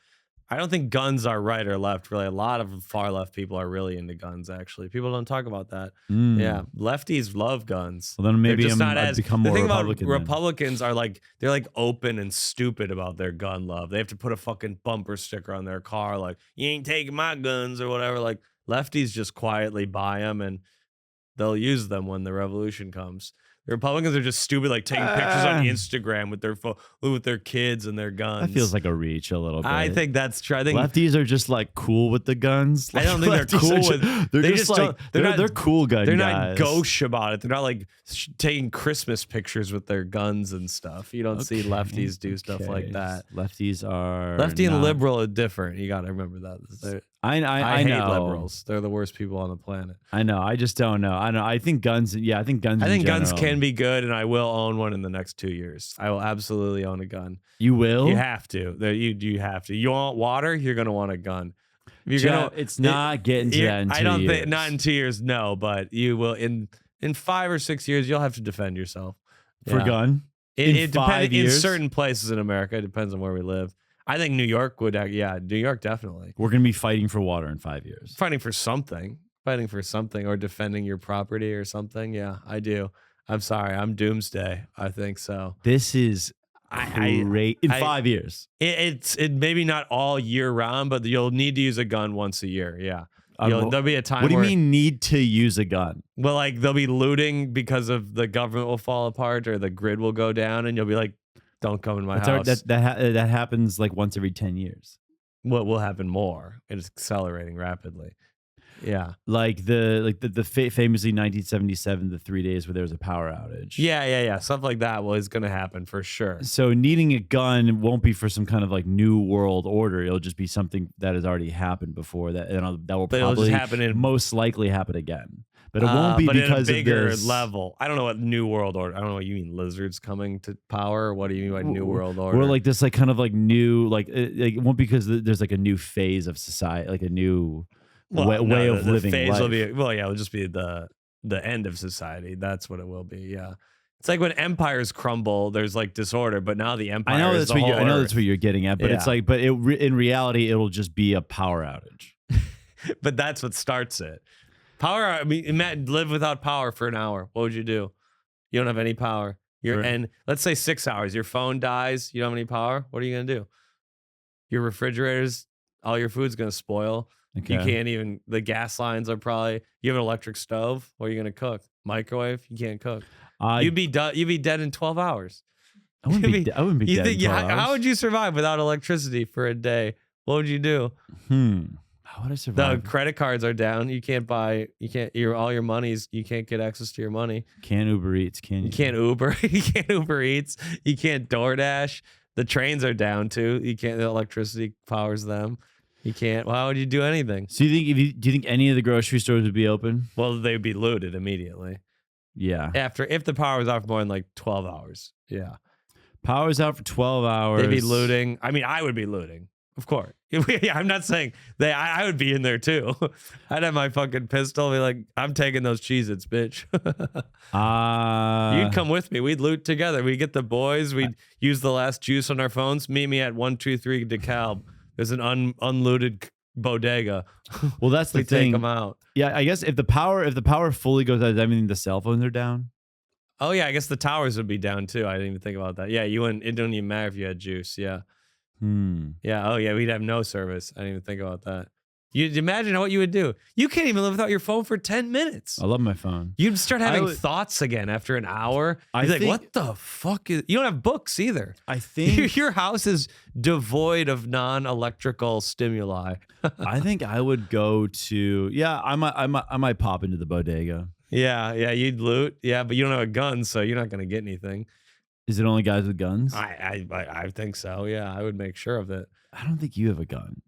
I don't think guns are right or left. Really, a lot of far left people are really into guns. Actually, people don't talk about that. Yeah, lefties love guns. Well, then maybe I've become more Republican. Republicans are like they're like open and stupid about their gun love. They have to put a fucking bumper sticker on their car, like "You ain't taking my guns" or whatever. Like lefties just quietly buy them and they'll use them when the revolution comes. The Republicans are just stupid, like taking pictures on Instagram with their kids and their guns. That feels like a reach a little bit. I think that's true. I think lefties are just like cool with the guns. I don't think they're cool with. They're just like they're cool guys. They're not gauche about it. They're not like taking Christmas pictures with their guns and stuff. You don't see lefties do stuff like that. Lefties are lefty and liberal are different. You got to remember that. I hate know. liberals. They're the worst people on the planet. I know. I just don't know. I think guns. Yeah, I think guns. I think guns can be good, and I will own one in the next 2 years. I will absolutely own a gun. You will. You have to. You have to. You want water? You're gonna want a gun. It's not getting to that in 2 years. I don't think not in 2 years. No, but you will in 5 or 6 years. You'll have to defend yourself for a gun. It depends in certain places in America. It depends on where we live. I think New York would. Yeah, New York definitely. We're gonna be fighting for water in 5 years. Fighting for something, or defending your property or something. Yeah, I do. I'm sorry. I'm Doomsday. I think so. This is great. In 5 years. It's maybe not all year round, but you'll need to use a gun once a year. Yeah. There'll be a time. What do you mean need to use a gun? Well, like they'll be looting because of the government will fall apart or the grid will go down, and you'll be like, "Don't come in my house." That happens like once every 10 years. What will happen more? It's accelerating rapidly. Yeah, like famously 1977, the 3 days where there was a power outage. Yeah. Stuff like that is going to happen for sure. So needing a gun won't be for some kind of like new world order. It'll just be something that has already happened before that will probably most likely happen again. But it won't be because at a bigger of this level. I don't know what new world order. I don't know what you mean. Lizards coming to power. Or what do you mean by new world order? We're like this, like kind of like new, like it won't be because there's like a new phase of society, like a new way of living life. It'll just be the end of society. That's what it will be. Yeah, it's like when empires crumble. There's like disorder, but now the empire. I know that's what you're getting at, but it's like, in reality, it'll just be a power outage. But that's what starts it. Power. I mean, live without power for an hour. What would you do? You don't have any power. And let's say 6 hours. Your phone dies. You don't have any power. What are you gonna do? Your refrigerator's all your food's gonna spoil. Okay. You can't even. The gas lines are probably. You have an electric stove. What are you gonna cook? Microwave. You can't cook. You'd be dead in 12 hours. I wouldn't be dead in 12 hours. How would you survive without electricity for a day? What would you do? How would I survive? The credit cards are down. You can't buy. You can't. All your money's. You can't get access to your money. Can't Uber Eats. Can you? You can't Uber. You can't Uber Eats. You can't DoorDash. The trains are down too. You can't. The electricity powers them. You can't. Well, how would you do anything? So do you think any of the grocery stores would be open? Well, they'd be looted immediately. Yeah. If the power was out for more than like 12 hours. Yeah. Power's out for 12 hours. They'd be looting. I mean, I would be looting. Of course. Yeah, I'm not saying I would be in there too. I'd have my fucking pistol. Be like, I'm taking those Cheez-Its, bitch. You'd come with me. We'd loot together. We'd get the boys. We'd use the last juice on our phones. Meet me at 123 DeKalb. There's an unlooted bodega. Well, that's the we thing. Take them out. Yeah, I guess if the power fully goes out, does that mean the cell phones are down? Oh yeah, I guess the towers would be down too. I didn't even think about that. Yeah, it don't even matter if you had juice. Yeah. Yeah. Oh yeah, we'd have no service. I didn't even think about that. You'd imagine what you would do. You can't even live without your phone for 10 minutes. I love my phone. You'd start having thoughts again after an hour. You'd be like, what the fuck is... You don't have books either. I think... Your house is devoid of non-electrical stimuli. I think I would go to... Yeah, I might pop into the bodega. Yeah, you'd loot. Yeah, but you don't have a gun, so you're not going to get anything. Is it only guys with guns? I think so. Yeah, I would make sure of it. I don't think you have a gun.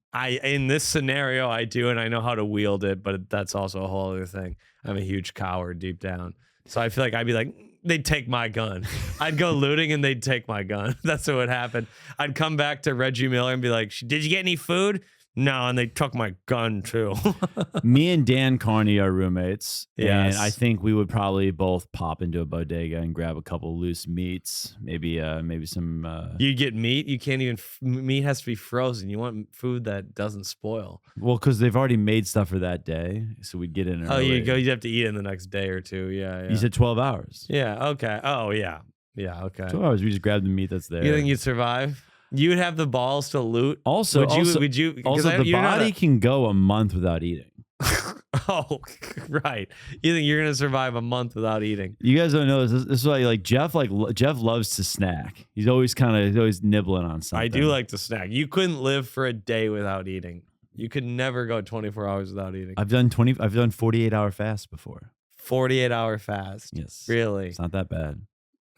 In this scenario, I do, and I know how to wield it, but that's also a whole other thing. I'm a huge coward deep down. So I feel like I'd be like, they'd take my gun. I'd go looting and they'd take my gun. That's what would happen. I'd come back to Reggie Miller and be like, did you get any food? No, and they took my gun too. Me and Dan Carney are roommates. Yes. And I think we would probably both pop into a bodega and grab a couple loose meats. Maybe some... You get meat? You can't even... Meat has to be frozen. You want food that doesn't spoil. Well, because they've already made stuff for that day. So we'd get in early. You'd have to eat it in the next day or two. Yeah. You said 12 hours. Yeah, okay. Oh, yeah. Yeah, okay. 12 hours. We just grab the meat that's there. You think you'd survive? You would have the balls to loot. Also, the body can go a month without eating. Oh, right. You think you're gonna survive a month without eating? You guys don't know this. This is why like Geoff loves to snack. He's always nibbling on something. I do like to snack. You couldn't live for a day without eating. You could never go 24 hours without eating. I've done 48-hour fasts before. 48-hour fast. Yes. Really? It's not that bad.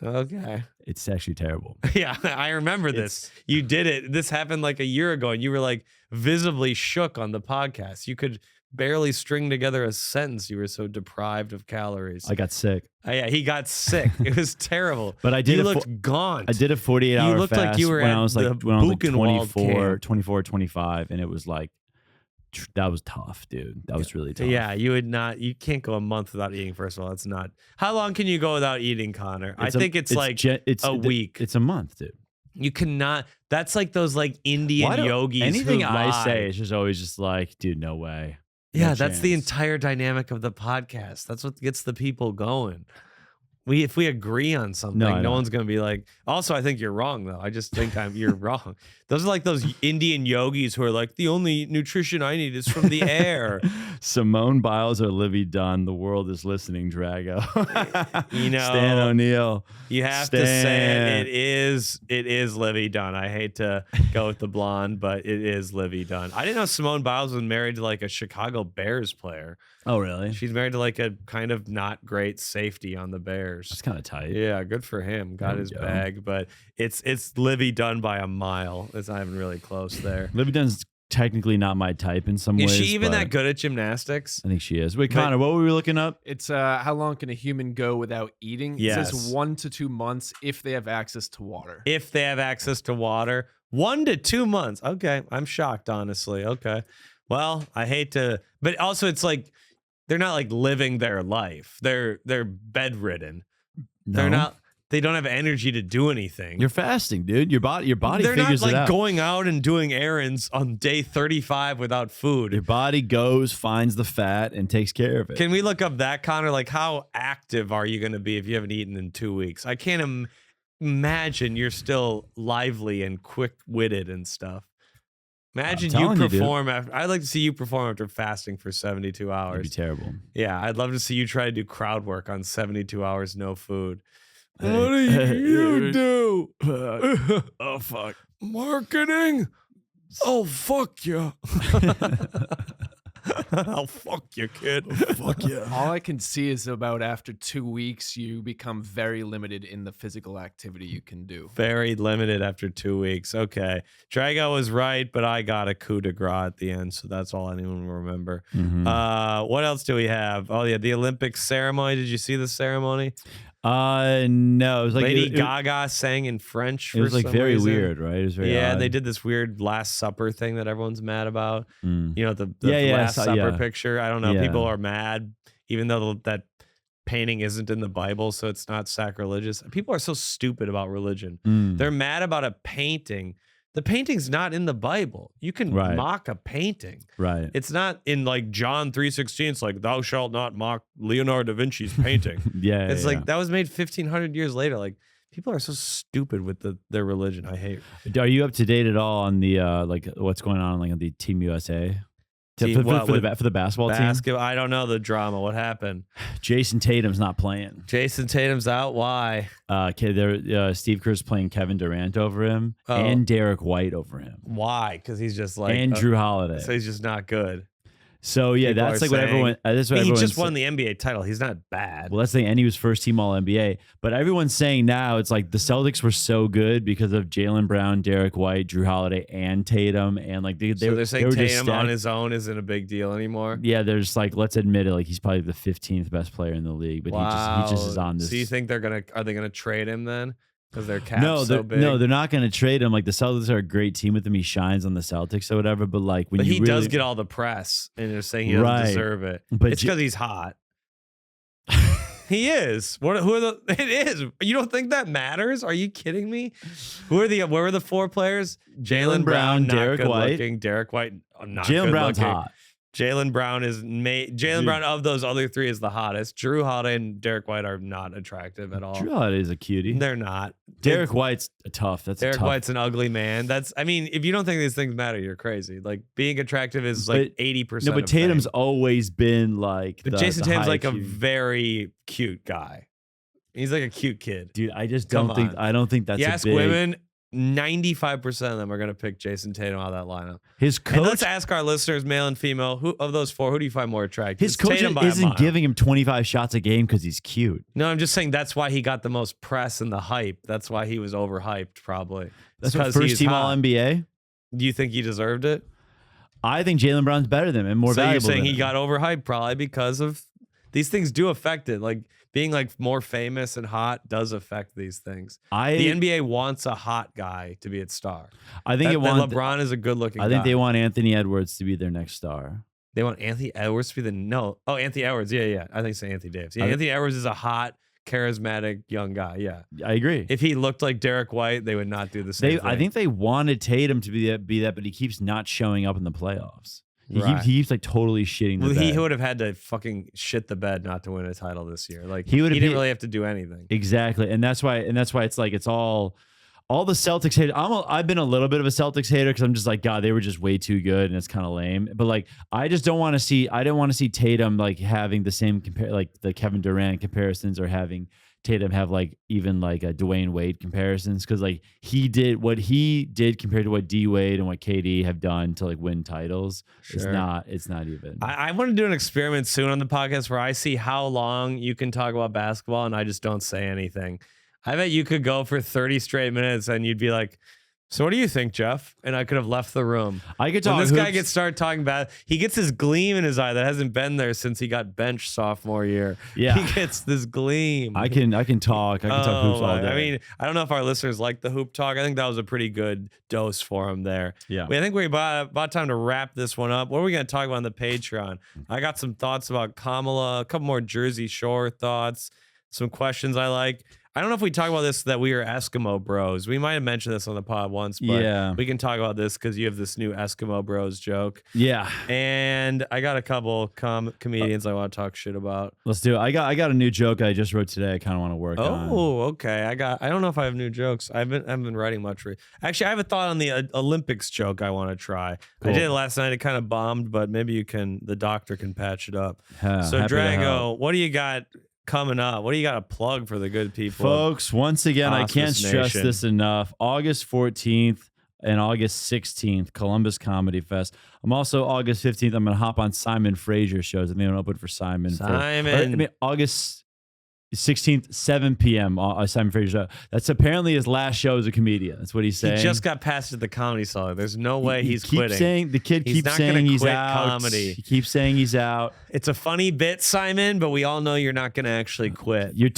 Okay. It's actually terrible. Yeah, I remember this. You did it. This happened like a year ago, and you were like visibly shook on the podcast. You could barely string together a sentence. You were so deprived of calories. I got sick. Yeah, he got sick. It was terrible. But I did. You looked gaunt. I did a 48-hour You looked fast like you were when at I was like the 24, 25, and it was like that was tough, dude. That was really tough. Yeah, you can't go a month without eating. First of all, it's not. How long can you go without eating, Connor? I think it's a week. It's a month, dude. You cannot. That's like those like Indian yogis. Anything who I lie. say is just always just like, dude, no way. Yeah, No that's the chance. entire dynamic of the podcast. That's what gets the people going. If we agree on something, no one's going to be like, also, I think you're wrong, though. I just think you're wrong. Those are like those Indian yogis who are like, the only nutrition I need is from the air. Simone Biles or Livy Dunn, the world is listening, Drago. Stan O'Neill. You have to say it is Livy Dunn. I hate to go with the blonde, but it is Livy Dunn. I didn't know Simone Biles was married to like a Chicago Bears player. Oh, really? She's married to like a kind of not great safety on the Bears. That's kind of tight. Yeah, good for him. Got his bag, but it's Livy Dunn by a mile. It's not even really close there. Livy Dunn's technically not my type in some ways. Is she even that good at gymnastics? I think she is. Wait, Connor, what were we looking up? It's how long can a human go without eating? Yes. It says 1 to 2 months if they have access to water. If they have access to water, 1 to 2 months. Okay, I'm shocked, honestly. Okay, well, I hate to, but also it's like they're not like living their life. They're bedridden. No. They're not. They don't have energy to do anything. You're fasting, dude. Your body They're figures not it like out. going out and doing errands on day 35 without food. Your body goes, finds the fat, and takes care of it. Can we look up that, Connor? Like, how active are you going to be if you haven't eaten in 2 weeks? I can't imagine you're still lively and quick-witted and stuff. Imagine you perform after. I'd like to see you perform after fasting for 72 hours. It'd be terrible. Yeah, I'd love to see you try to do crowd work on 72 hours, no food. What do you do? Oh, fuck. Marketing? Oh, fuck you. Oh, fuck you, kid. Oh, fuck you. All I can see is about after 2 weeks, you become very limited in the physical activity you can do. Very limited after 2 weeks. Okay. Drago was right, but I got a coup de grace at the end, so that's all anyone will remember. Mm-hmm. What else do we have? Oh, yeah, the Olympic ceremony. Did you see the ceremony? No. It was like Lady Gaga sang in French for It was like some very reason. weird, right? It was very odd. They did this weird Last Supper thing that everyone's mad about. You know, the Yeah, Last Supper picture. I don't know. Yeah. People are mad, even though that painting isn't in the Bible, so it's not sacrilegious. People are so stupid about religion. They're mad about a painting. The painting's not in the Bible. You can mock a painting. Right. It's not in like John 3:16. It's like, thou shalt not mock Leonardo da Vinci's painting. It's like that was made 1,500 years later. Like, people are so stupid with their religion. I hate. Are you up to date at all on the like what's going on like on the Team USA? For the basketball team? I don't know the drama. What happened? Jason Tatum's not playing. Jason Tatum's out. Why? Steve Kerr's playing Kevin Durant over him and Derek White over him. Why? Because he's just like and Drew Holiday. So he's just not good. So yeah, People that's like saying, what everyone. That's what he everyone's just won the NBA title. He's not bad. Well, that's the thing, and he was first team All NBA. But everyone's saying now it's like the Celtics were so good because of Jaylen Brown, Derek White, Drew Holiday, and Tatum, and like they're saying they Tatum on his own isn't a big deal anymore. Yeah, they're just like, let's admit it, like he's probably the 15th best player in the league, but he just is on this. So you think are they gonna trade him then? Because their cap's so big. No, they're not going to trade him. Like the Celtics are a great team with him. He shines on the Celtics or whatever. But like when he does get all the press, and they're saying he doesn't deserve it. But it's because he's hot. He is. Who are the? It is. You don't think that matters? Are you kidding me? Where were the four players? Jaylen Brown, Derek White. looking. Derek White, not Jaylen good Brown's looking. hot. Jaylen Brown Brown of those other three is the hottest. Drew Holiday and Derek White are not attractive at all. Drew Holiday is a cutie. They're not. Derek White's tough. Derek White's an ugly man. If you don't think these things matter, you're crazy. Like being attractive is like 80%. No, but Tatum's always been like. But Jason Tatum's like a very cute guy. He's like a cute kid. Dude, I just don't think. I don't think that's. You ask women. 95% of them are going to pick Jason Tatum out of that lineup. His coach. And let's ask our listeners, male and female, who of those four, who do you find more attractive? His coach isn't giving him 25 shots a game because he's cute. No, I'm just saying that's why he got the most press and the hype. That's why he was overhyped, probably. That's what first team All NBA. Do you think he deserved it? I think Jaylen Brown's better than him and more valuable. So you're saying he got overhyped probably because of these things do affect it. Like being like more famous and hot does affect these things. The NBA wants a hot guy to be its star. I think LeBron is a good looking guy. I think they want Anthony Edwards to be their next star. They want Anthony Edwards to be Anthony Edwards. Yeah. I think it's Anthony Davis. Yeah, Anthony Edwards is a hot, charismatic young guy. Yeah. I agree. If he looked like Derek White, they would not do the same thing. I think they wanted Tatum to be that, but he keeps not showing up in the playoffs. He keeps like totally shitting the bed. He would have had to fucking shit the bed not to win a title this year. Like he didn't really have to do anything. Exactly, and that's why it's like it's all the Celtics hate. I've been a little bit of a Celtics hater because I'm just like, God, they were just way too good and it's kind of lame. But like, I didn't want to see Tatum like having the same like the Kevin Durant comparisons or having Tatum have like even like a Dwayne Wade comparisons because like what he did compared to what D Wade and what KD have done to like win titles. Sure. It's not even. I want to do an experiment soon on the podcast where I see how long you can talk about basketball and I just don't say anything. I bet you could go for 30 straight minutes and you'd be like, so what do you think, Geoff? And I could have left the room. I could talk. When this guy gets started talking about, he gets this gleam in his eye that hasn't been there since he got benched sophomore year. Yeah, he gets this gleam. I can talk. I can talk hoops all day. I mean, I don't know if our listeners like the hoop talk. I think that was a pretty good dose for him there. Yeah, I think we're about time to wrap this one up. What are we going to talk about on the Patreon? I got some thoughts about Kamala, a couple more Jersey Shore thoughts, some questions I like. I don't know if we talk about this, that we are Eskimo bros. We might have mentioned this on the pod once, but we can talk about this because you have this new Eskimo bros joke. Yeah. And I got a couple comedians I want to talk shit about. Let's do it. I got a new joke I just wrote today. I kind of want to work on. Oh, okay. I don't know if I have new jokes. I haven't been writing much. Actually, I have a thought on the Olympics joke I want to try. Cool. I did it last night. It kind of bombed, but maybe the doctor can patch it up. So Drago, what do you got coming up? What do you got to plug for the good people? Folks, once again, I can't stress this enough. August 14th and August 16th, Columbus Comedy Fest. I'm also August 15th. I'm going to hop on Simon Fraser's shows. I'm going to open for Simon. August 16th, 7 p.m. Simon Fraser show. That's apparently his last show as a comedian. That's what he's saying. He just got passed at the Comedy Cellar. There's no way he's quitting. The kid keeps saying he's out. Comedy. He keeps saying he's out. It's a funny bit, Simon, but we all know you're not going to actually quit. You're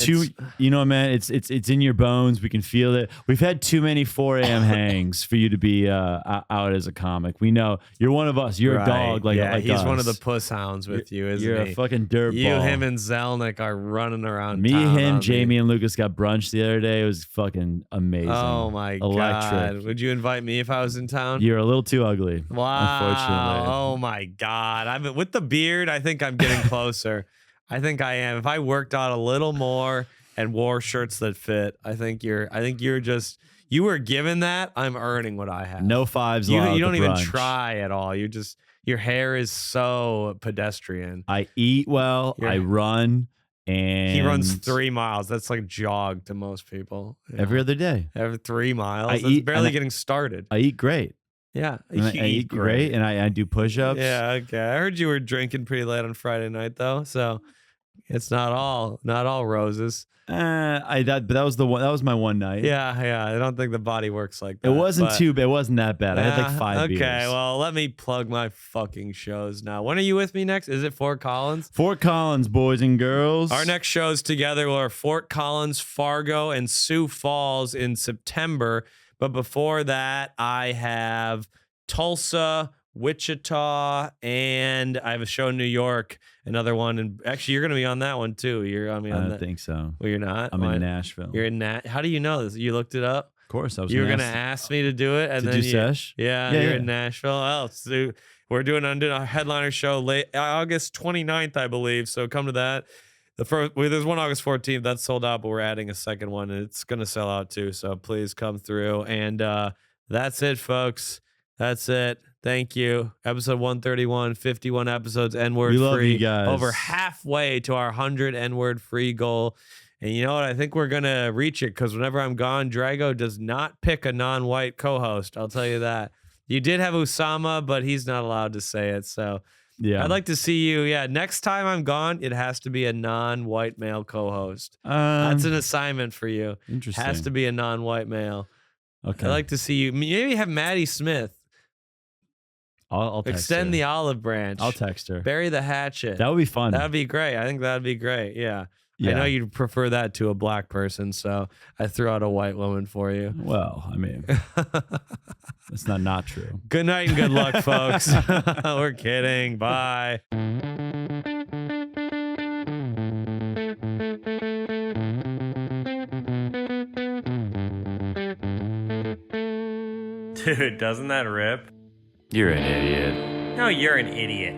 man, it's in your bones. We can feel it. We've had too many 4 a.m. hangs for you to be out as a comic. We know you're one of us. You're a dog like he's us. One of the puss hounds with you, isn't he? You're a fucking dirtball. Him, and Zelnick are running around. Me, him, Jamie, and Lucas got brunch the other day. It was fucking amazing. Oh my God. Would you invite me if I was in town? You're a little too ugly. Wow. Unfortunately. Oh my God. With the beard, I think I'm getting closer. I think I am. If I worked out a little more and wore shirts that fit, I think you're just, you were given that. I'm earning what I have. No fives. You don't even try at all. Your hair is so pedestrian. I eat well. I run. And he runs 3 miles. That's like jog to most people. Every other day. Every 3 miles. That's barely getting started. I eat great. Yeah. I eat great and I do push-ups. Yeah, okay. I heard you were drinking pretty late on Friday night though. So it's not all roses. But that was my one night. Yeah. I don't think the body works like that. It wasn't it wasn't that bad. I had like 5 beers. Okay, well, let me plug my fucking shows now. When are you with me next? Is it Fort Collins? Fort Collins, boys and girls. Our next shows together are Fort Collins, Fargo, and Sioux Falls in September. But before that, I have Tulsa, Wichita, and I have a show in New York, another one. And actually, you're going to be on that one too. You're on me on that. I don't think so. Well, you're not? I'm in Nashville. You're in How do you know this? You looked it up? Of course. I was. You were going to ask me to do it. And to then do sesh? Yeah, you're in Nashville. Oh, so We're doing a headliner show late August 29th, I believe. So come to that. There's one August 14th that's sold out, but we're adding a second one, and it's gonna sell out too. So please come through. And that's it, folks. That's it. Thank you. Episode 131, 51 episodes, N-word free. We love you guys. Over halfway to our 100 N-word free goal. And you know what? I think we're going to reach it because whenever I'm gone, Drago does not pick a non-white co-host. I'll tell you that. You did have Usama, but he's not allowed to say it. So yeah, I'd like to see you. Yeah, next time I'm gone, it has to be a non-white male co-host. That's an assignment for you. Interesting. Has to be a non-white male. Okay. I'd like to see you. Maybe have Maddie Smith. I'll text extend her. the olive branch. I'll text her. Bury the hatchet. That would be fun. That would be great. I think that would be great. Yeah. I know you'd prefer that to a black person, so I threw out a white woman for you. Well, I mean, that's not true. Good night and good luck, folks. We're kidding. Bye. Dude, doesn't that rip? You're an idiot. No, you're an idiot.